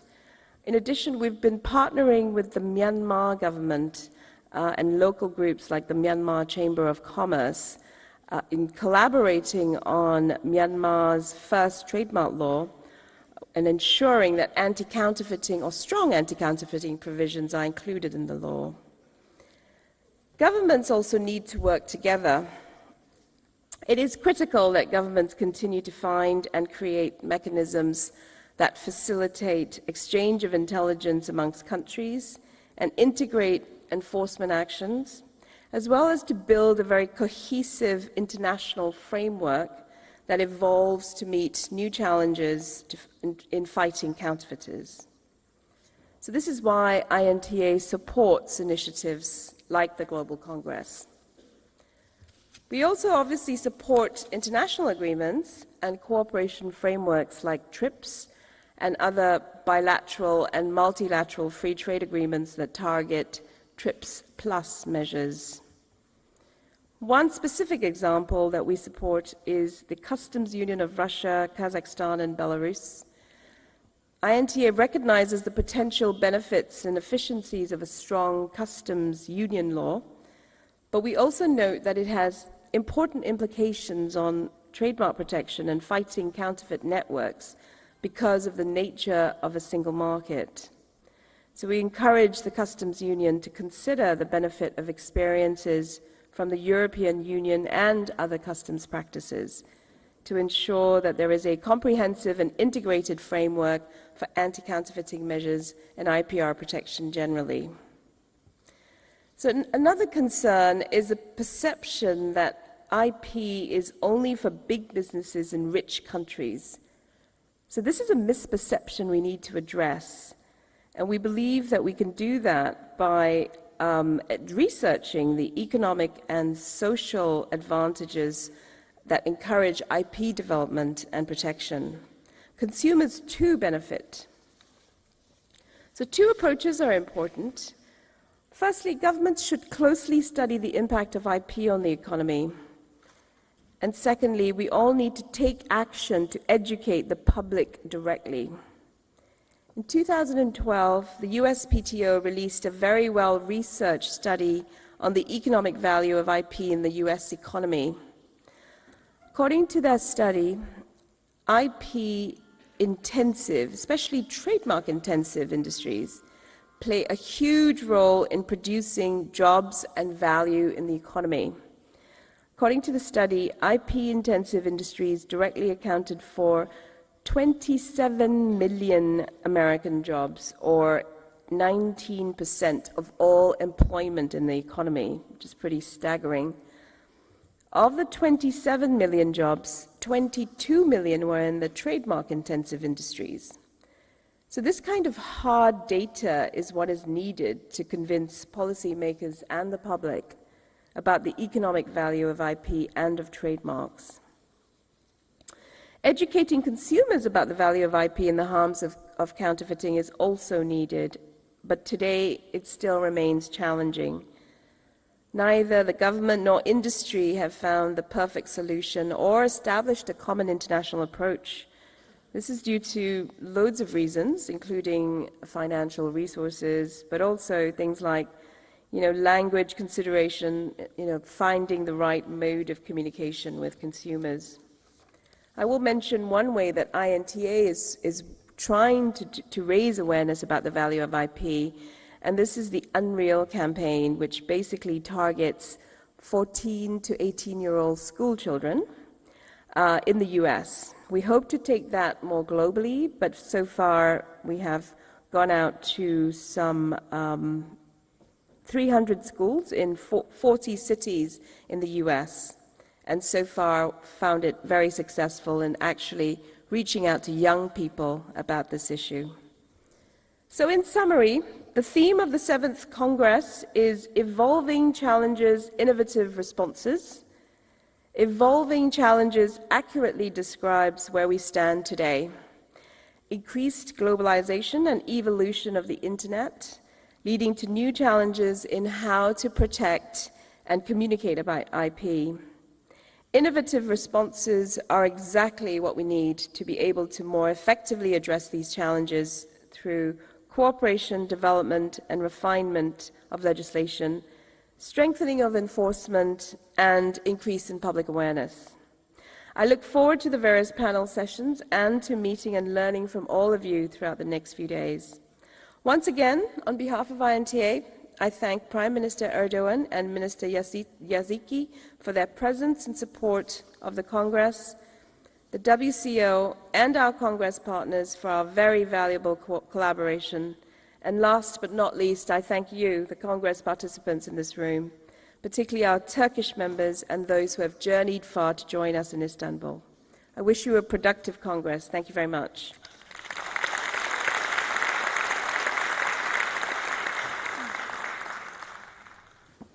In addition, we've been partnering with the Myanmar government and local groups like the Myanmar Chamber of Commerce in collaborating on Myanmar's first trademark law and ensuring that anti-counterfeiting or strong anti-counterfeiting provisions are included in the law. Governments also need to work together. It is critical that governments continue to find and create mechanisms that facilitate exchange of intelligence amongst countries and integrate enforcement actions, as well as to build a very cohesive international framework that evolves to meet new challenges in fighting counterfeiters. So this is why INTA supports initiatives like the Global Congress. We also obviously support international agreements and cooperation frameworks like TRIPS and other bilateral and multilateral free trade agreements that target TRIPS plus measures. One specific example that we support is the Customs Union of Russia, Kazakhstan, and Belarus. INTA recognizes the potential benefits and efficiencies of a strong customs union law, but we also note that it has important implications on trademark protection and fighting counterfeit networks because of the nature of a single market. So we encourage the Customs Union to consider the benefit of experiences from the European Union and other customs practices to ensure that there is a comprehensive and integrated framework for anti-counterfeiting measures and IPR protection generally. So another concern is a perception that IP is only for big businesses in rich countries. So this is a misperception we need to address, and we believe that we can do that by researching the economic and social advantages that encourage IP development and protection. Consumers too benefit. So two approaches are important. Firstly, governments should closely study the impact of IP on the economy. And secondly, we all need to take action to educate the public directly. In 2012, the USPTO released a very well-researched study on the economic value of IP in the US economy. According to their study, IP-intensive, especially trademark-intensive industries, play a huge role in producing jobs and value in the economy. According to the study, IP-intensive industries directly accounted for 27 million American jobs, or 19% of all employment in the economy, which is pretty staggering. Of the 27 million jobs, 22 million were in the trademark-intensive industries. So this kind of hard data is what is needed to convince policymakers and the public about the economic value of IP and of trademarks. Educating consumers about the value of IP and the harms of counterfeiting is also needed, but today it still remains challenging. Neither the government nor industry have found the perfect solution or established a common international approach. This is due to loads of reasons, including financial resources, but also things like language consideration, finding the right mode of communication with consumers. I will mention one way that INTA is trying to raise awareness about the value of IP, and this is the Unreal campaign, which basically targets 14 to 18-year-old school children in the US. We hope to take that more globally, but so far we have gone out to some 300 schools in 40 cities in the US, and so far found it very successful in actually reaching out to young people about this issue. So in summary, the theme of the 7th Congress is Evolving Challenges, Innovative Responses. Evolving Challenges accurately describes where we stand today. Increased globalization and evolution of the Internet, leading to new challenges in how to protect and communicate about IP. Innovative responses are exactly what we need to be able to more effectively address these challenges through cooperation, development, and refinement of legislation, strengthening of enforcement, and increase in public awareness. I look forward to the various panel sessions and to meeting and learning from all of you throughout the next few days. Once again, on behalf of INTA, I thank Prime Minister Erdogan and Minister Yaziki for their presence and support of the Congress. the WCO and our Congress partners for our very valuable collaboration. And last but not least, I thank you, the Congress participants in this room, particularly our Turkish members and those who have journeyed far to join us in Istanbul. I wish you a productive Congress. Thank you very much.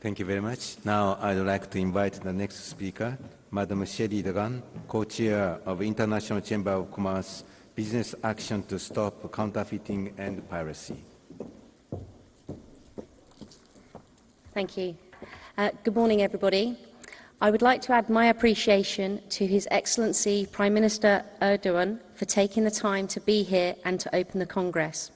Thank you very much. Now I'd like to invite the next speaker, Madam Shelley Duggan, co-chair of International Chamber of Commerce Business Action to Stop Counterfeiting and Piracy. Thank you. Good morning, everybody. I would like to add my appreciation to His Excellency Prime Minister Erdogan for taking the time to be here and to open the Congress.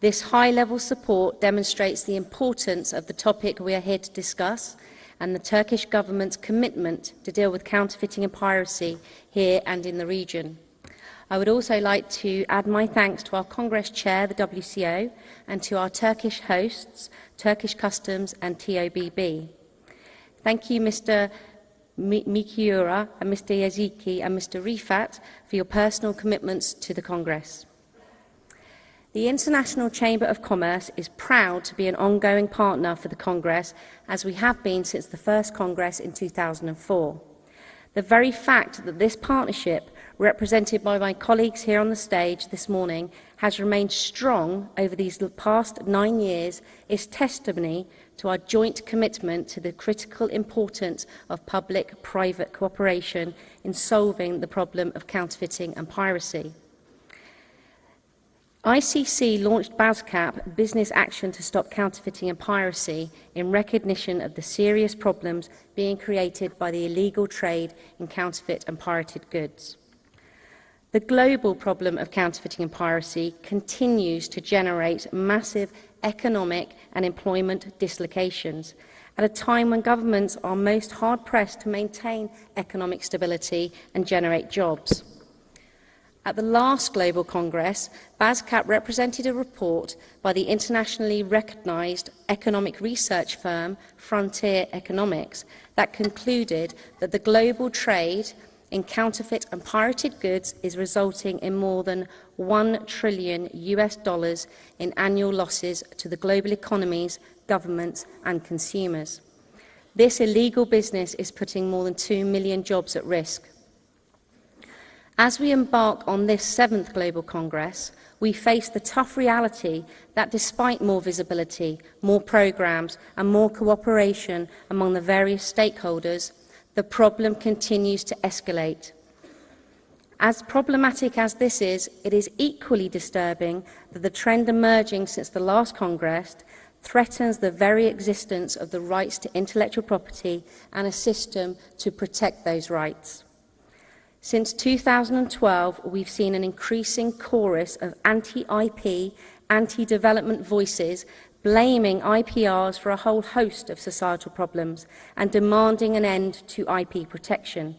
This high-level support demonstrates the importance of the topic we are here to discuss and the Turkish government's commitment to deal with counterfeiting and piracy here and in the region. I would also like to add my thanks to our Congress Chair, the WCO, and to our Turkish hosts, Turkish Customs and TOBB. Thank you, Mr. Mikuriya and Mr. Yaziki and Mr. Rifat, for your personal commitments to the Congress. The International Chamber of Commerce is proud to be an ongoing partner for the Congress, as we have been since the first Congress in 2004. The very fact that this partnership, represented by my colleagues here on the stage this morning, has remained strong over these past 9 years is testimony to our joint commitment to the critical importance of public-private cooperation in solving the problem of counterfeiting and piracy. ICC launched BASCAP, Business Action to Stop Counterfeiting and Piracy, in recognition of the serious problems being created by the illegal trade in counterfeit and pirated goods. The global problem of counterfeiting and piracy continues to generate massive economic and employment dislocations at a time when governments are most hard-pressed to maintain economic stability and generate jobs. At the last Global Congress, BASCAP represented a report by the internationally recognised economic research firm Frontier Economics that concluded that the global trade in counterfeit and pirated goods is resulting in more than $1 trillion in annual losses to the global economies, governments and consumers. This illegal business is putting more than 2 million jobs at risk. As we embark on this 7th Global Congress, we face the tough reality that despite more visibility, more programmes and more cooperation among the various stakeholders, the problem continues to escalate. As problematic as this is, it is equally disturbing that the trend emerging since the last Congress threatens the very existence of the rights to intellectual property and a system to protect those rights. Since 2012, we've seen an increasing chorus of anti-IP, anti-development voices blaming IPRs for a whole host of societal problems and demanding an end to IP protection.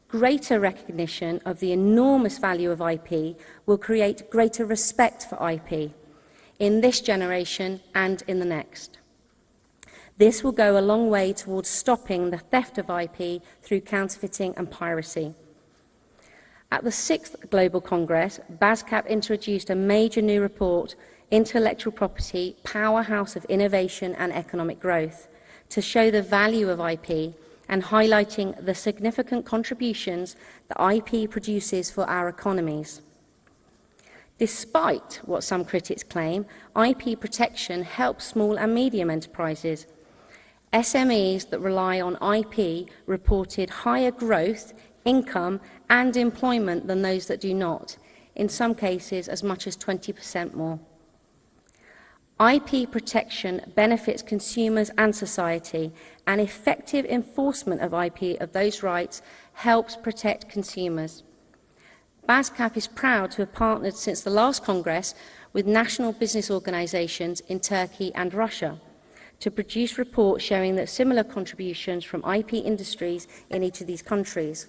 Greater recognition of the enormous value of IP will create greater respect for IP in this generation and in the next. This will go a long way towards stopping the theft of IP through counterfeiting and piracy. At the 6th Global Congress, BASCAP introduced a major new report, Intellectual Property, Powerhouse of Innovation and Economic Growth, to show the value of IP and highlighting the significant contributions that IP produces for our economies. Despite what some critics claim, IP protection helps small and medium enterprises. SMEs that rely on IP reported higher growth, income and employment than those that do not, in some cases as much as 20% more. IP protection benefits consumers and society, and effective enforcement of IP of those rights helps protect consumers. BASCAP is proud to have partnered since the last Congress with national business organisations in Turkey and Russia to produce reports showing that similar contributions from IP industries in each of these countries.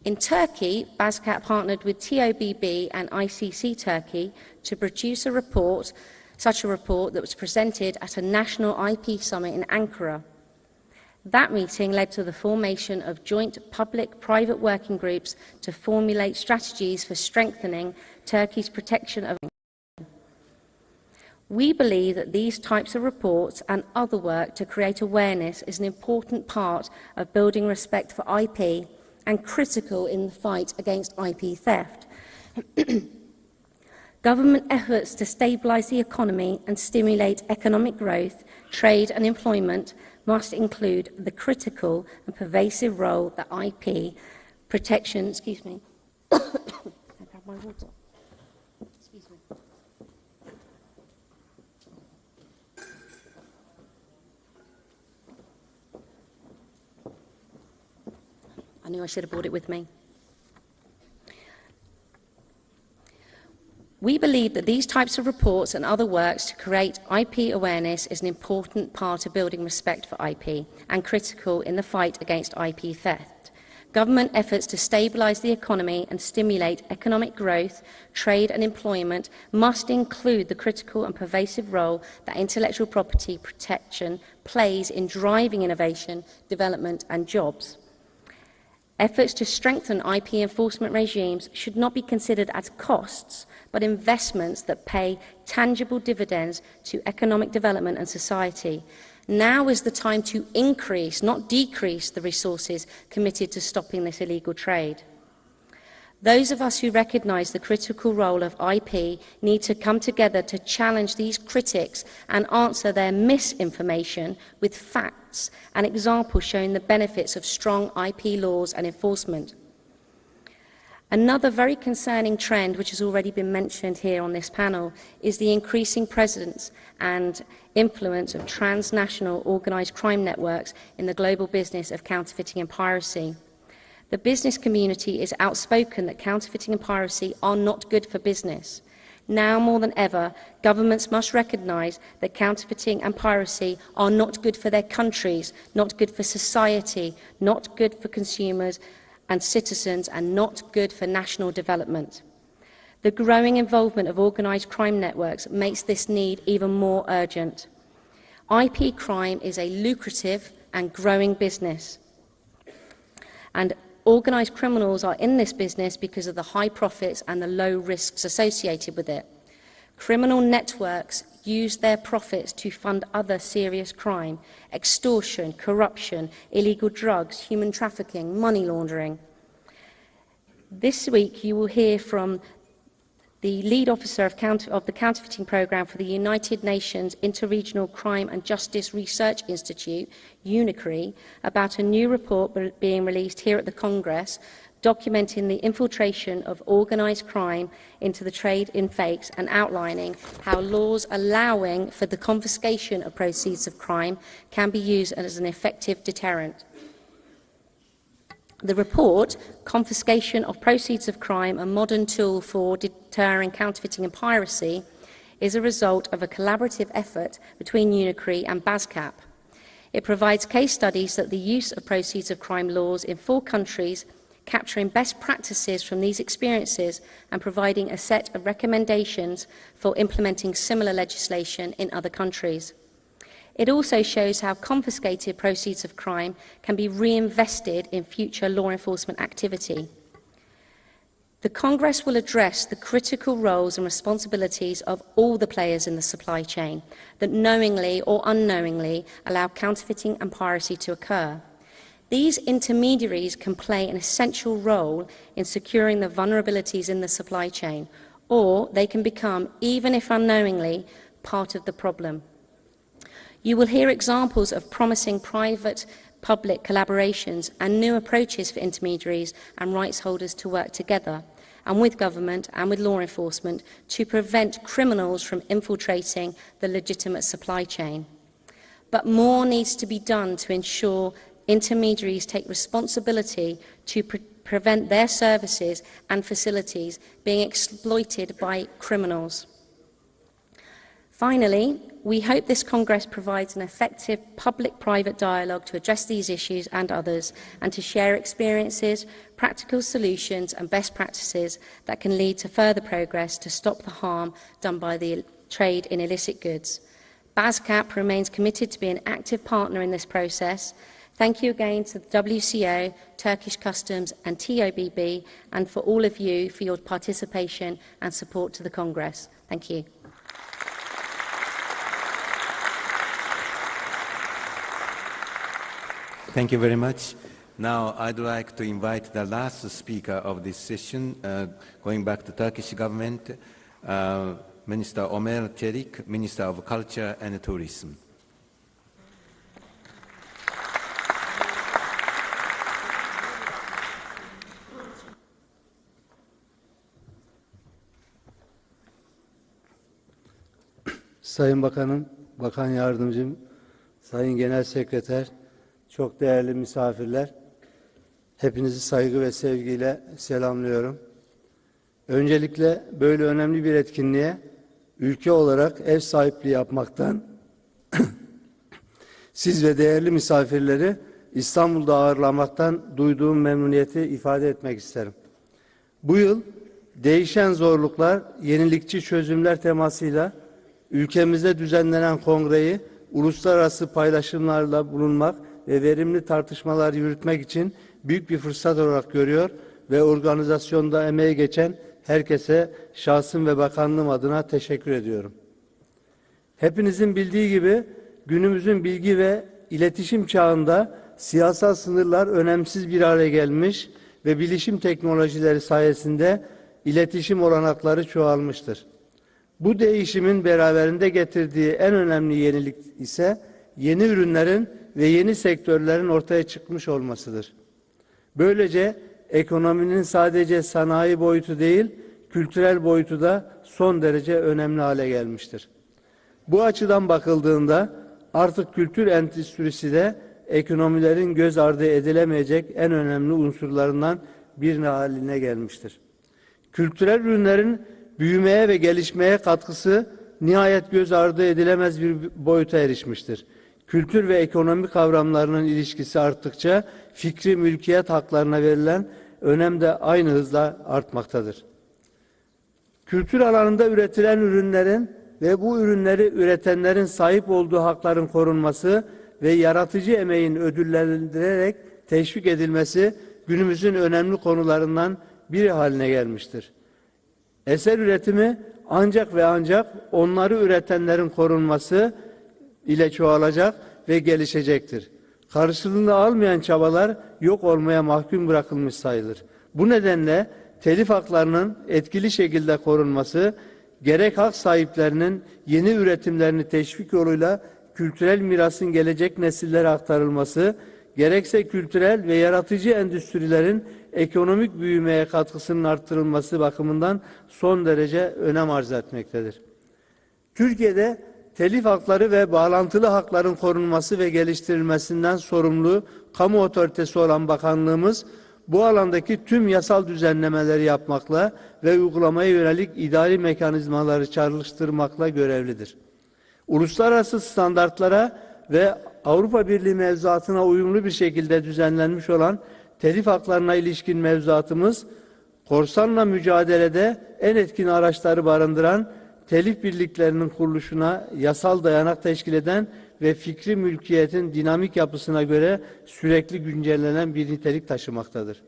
In Turkey, BASCAP partnered with TOBB and ICC Turkey to produce a report, such a report that was presented at a national IP summit in Ankara. That meeting led to the formation of joint public-private working groups to formulate strategies for strengthening Turkey's protection of. We believe that these types of reports and other work to create awareness is an important part of building respect for IP and critical in the fight against IP theft. Government efforts to stabilise the economy and stimulate economic growth, trade and employment must include the critical and pervasive role that IP protection, Can I grab my water? I knew I should have brought it with me. We believe that these types of reports and other works to create IP awareness is an important part of building respect for IP and critical in the fight against IP theft. Government efforts to stabilise the economy and stimulate economic growth, trade and employment must include the critical and pervasive role that intellectual property protection plays in driving innovation, development and jobs. Efforts to strengthen IP enforcement regimes should not be considered as costs, but investments that pay tangible dividends to economic development and society. Now is the time to increase, not decrease, the resources committed to stopping this illegal trade. Those of us who recognise the critical role of IP need to come together to challenge these critics and answer their misinformation with facts and examples showing the benefits of strong IP laws and enforcement. Another very concerning trend, which has already been mentioned here on this panel, is the increasing presence and influence of transnational organised crime networks in the global business of counterfeiting and piracy. The business community is outspoken that counterfeiting and piracy are not good for business. Now more than ever, governments must recognise that counterfeiting and piracy are not good for their countries, not good for society, not good for consumers and citizens, and not good for national development. The growing involvement of organised crime networks makes this need even more urgent. IP crime is a lucrative and growing business, and organised criminals are in this business because of the high profits and the low risks associated with it. Criminal networks use their profits to fund other serious crime, extortion, corruption, illegal drugs, human trafficking, money laundering. This week you will hear from the lead officer of the counterfeiting programme for the United Nations Interregional Crime and Justice Research Institute, UNICRI, about a new report being released here at the Congress documenting the infiltration of organised crime into the trade in fakes and outlining how laws allowing for the confiscation of proceeds of crime can be used as an effective deterrent. The report, Confiscation of Proceeds of Crime, a Modern Tool for Deterring Counterfeiting and Piracy, is a result of a collaborative effort between UNICRI and BASCAP. It provides case studies that the use of proceeds of crime laws in 4 countries, capturing best practices from these experiences and providing a set of recommendations for implementing similar legislation in other countries. It also shows how confiscated proceeds of crime can be reinvested in future law enforcement activity. The Congress will address the critical roles and responsibilities of all the players in the supply chain that knowingly or unknowingly allow counterfeiting and piracy to occur. These intermediaries can play an essential role in securing the vulnerabilities in the supply chain, or they can become, even if unknowingly, part of the problem. You will hear examples of promising private-public collaborations and new approaches for intermediaries and rights holders to work together, and with government and with law enforcement, to prevent criminals from infiltrating the legitimate supply chain. But more needs to be done to ensure intermediaries take responsibility to prevent their services and facilities being exploited by criminals. Finally, we hope this Congress provides an effective public-private dialogue to address these issues and others, and to share experiences, practical solutions and best practices that can lead to further progress to stop the harm done by the trade in illicit goods. BASCAP remains committed to be an active partner in this process, Thank you again to the WCO, Turkish Customs and TOBB, and for all of you for your participation and support to the Congress. Thank you. Thank you very much. Now, I'd like to invite the last speaker of this session, going back to Turkish government, Minister Ömer Çelik, Minister of Culture and Tourism. Sayın Bakanım, Bakan Yardımcım, Sayın Genel Sekreter, çok değerli misafirler, hepinizi saygı ve sevgiyle selamlıyorum. Öncelikle böyle önemli bir etkinliğe ülke olarak ev sahipliği yapmaktan siz ve değerli misafirleri İstanbul'da ağırlamaktan duyduğum memnuniyeti ifade etmek isterim. Bu yıl değişen zorluklar, yenilikçi çözümler temasıyla ülkemizde düzenlenen kongreyi uluslararası paylaşımlarla bulunmak ve verimli tartışmalar yürütmek için büyük bir fırsat olarak görüyor ve organizasyonda emeği geçen herkese şahsım ve bakanlığım adına teşekkür ediyorum. Hepinizin bildiği gibi günümüzün bilgi ve iletişim çağında siyasal sınırlar önemsiz bir hale gelmiş ve bilişim teknolojileri sayesinde iletişim olanakları çoğalmıştır. Bu değişimin beraberinde getirdiği en önemli yenilik ise yeni ürünlerin ve yeni sektörlerin ortaya çıkmış olmasıdır. Böylece ekonominin sadece sanayi boyutu değil, kültürel boyutu da son derece önemli hale gelmiştir. Bu açıdan bakıldığında artık kültür endüstrisi de ekonomilerin göz ardı edilemeyecek en önemli unsurlarından bir haline gelmiştir. Kültürel ürünlerin büyümeye ve gelişmeye katkısı nihayet göz ardı edilemez bir boyuta erişmiştir. Kültür ve ekonomi kavramlarının ilişkisi arttıkça fikri mülkiyet haklarına verilen önem de aynı hızla artmaktadır. Kültür alanında üretilen ürünlerin ve bu ürünleri üretenlerin sahip olduğu hakların korunması ve yaratıcı emeğin ödüllendirilerek teşvik edilmesi günümüzün önemli konularından biri haline gelmiştir. Eser üretimi ancak ve ancak onları üretenlerin korunması ile çoğalacak ve gelişecektir. Karşılığını almayan çabalar yok olmaya mahkum bırakılmış sayılır. Bu nedenle telif haklarının etkili şekilde korunması, gerek hak sahiplerinin yeni üretimlerini teşvik yoluyla kültürel mirasın gelecek nesillere aktarılması, gerekse kültürel ve yaratıcı endüstrilerin ekonomik büyümeye katkısının arttırılması bakımından son derece önem arz etmektedir. Türkiye'de telif hakları ve bağlantılı hakların korunması ve geliştirilmesinden sorumlu kamu otoritesi olan bakanlığımız bu alandaki tüm yasal düzenlemeleri yapmakla ve uygulamaya yönelik idari mekanizmaları çalıştırmakla görevlidir. Uluslararası standartlara ve Avrupa Birliği mevzuatına uyumlu bir şekilde düzenlenmiş olan telif haklarına ilişkin mevzuatımız, korsanla mücadelede en etkin araçları barındıran, telif birliklerinin kuruluşuna yasal dayanak teşkil eden ve fikri mülkiyetin dinamik yapısına göre sürekli güncellenen bir nitelik taşımaktadır.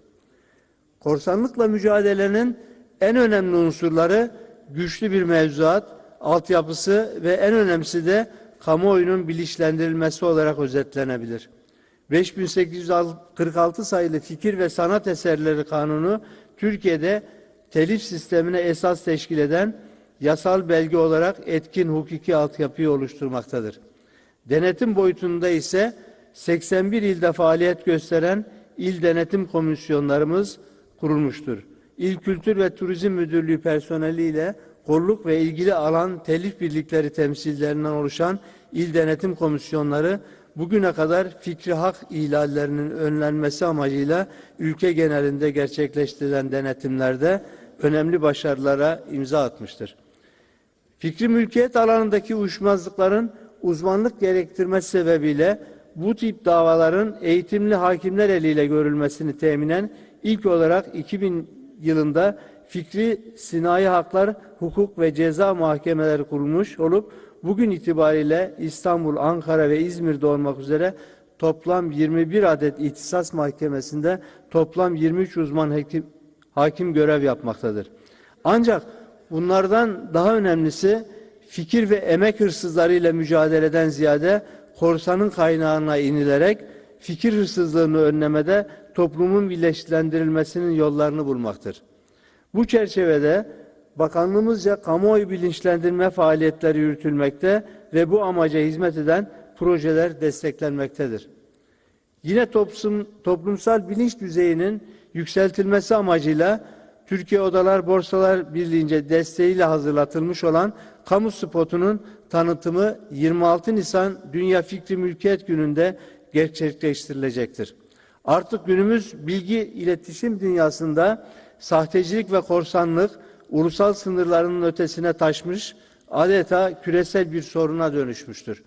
Korsanlıkla mücadelenin en önemli unsurları güçlü bir mevzuat, altyapısı ve en önemlisi de kamuoyunun bilinçlendirilmesi olarak özetlenebilir. 5846 sayılı Fikir ve Sanat Eserleri Kanunu, Türkiye'de telif sistemine esas teşkil eden yasal belge olarak etkin hukuki altyapıyı oluşturmaktadır. Denetim boyutunda ise 81 ilde faaliyet gösteren il denetim komisyonlarımız kurulmuştur. İl Kültür ve Turizm Müdürlüğü personeliyle kolluk ve ilgili alan telif birlikleri temsilcilerinden oluşan il denetim komisyonları bugüne kadar fikri hak ihlallerinin önlenmesi amacıyla ülke genelinde gerçekleştirilen denetimlerde önemli başarılara imza atmıştır. Fikri mülkiyet alanındaki uyuşmazlıkların uzmanlık gerektirmesi sebebiyle bu tip davaların eğitimli hakimler eliyle görülmesini teminen ilk olarak 2000 yılında Fikri Sinayi Haklar Hukuk ve Ceza Mahkemeleri kurulmuş olup bugün itibariyle İstanbul, Ankara ve İzmir'de olmak üzere toplam 21 adet ihtisas mahkemesinde toplam 23 uzman hakim görev yapmaktadır. Ancak bunlardan daha önemlisi fikir ve emek hırsızlarıyla mücadeleden ziyade korsanın kaynağına inilerek fikir hırsızlığını önlemede toplumun birleştirilmesinin yollarını bulmaktır. Bu çerçevede bakanlığımızca kamuoyu bilinçlendirme faaliyetleri yürütülmekte ve bu amaca hizmet eden projeler desteklenmektedir. Yine toplumsal bilinç düzeyinin yükseltilmesi amacıyla Türkiye Odalar Borsalar Birliği'nce desteğiyle hazırlatılmış olan kamu spotunun tanıtımı 26 Nisan Dünya Fikri Mülkiyet Günü'nde gerçekleştirilecektir. Artık günümüz bilgi iletişim dünyasında sahtecilik ve korsanlık ulusal sınırlarının ötesine taşmış, adeta küresel bir soruna dönüşmüştür.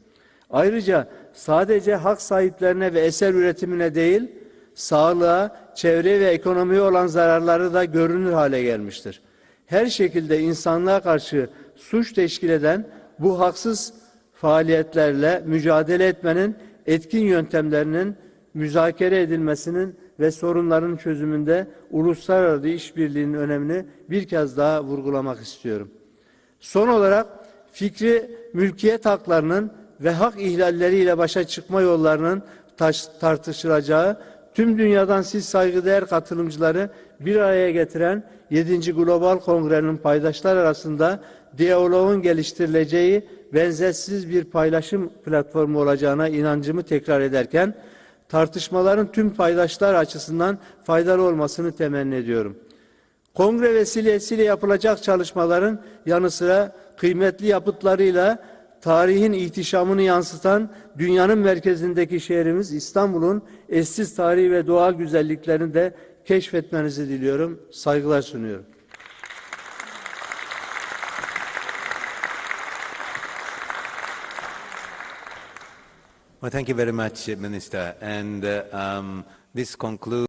Ayrıca sadece hak sahiplerine ve eser üretimine değil, sağlığa, çevreye ve ekonomiye olan zararları da görünür hale gelmiştir. Her şekilde insanlığa karşı suç teşkil eden bu haksız faaliyetlerle mücadele etmenin etkin yöntemlerinin müzakere edilmesinin ve sorunların çözümünde uluslararası işbirliğinin önemini bir kez daha vurgulamak istiyorum. Son olarak fikri mülkiyet haklarının ve hak ihlalleriyle başa çıkma yollarının tartışılacağı, tüm dünyadan siz saygıdeğer katılımcıları bir araya getiren 7. Global Kongre'nin paydaşlar arasında diyaloğun geliştirileceği benzersiz bir paylaşım platformu olacağına inancımı tekrar ederken, tartışmaların tüm paydaşlar açısından faydalı olmasını temenni ediyorum. Kongre vesilesiyle yapılacak çalışmaların yanı sıra kıymetli yapıtlarıyla tarihin ihtişamını yansıtan dünyanın merkezindeki şehrimiz İstanbul'un eşsiz tarihi ve doğal güzelliklerini de keşfetmenizi diliyorum. Saygılar sunuyorum. Well, thank you very much, Minister. And this concludes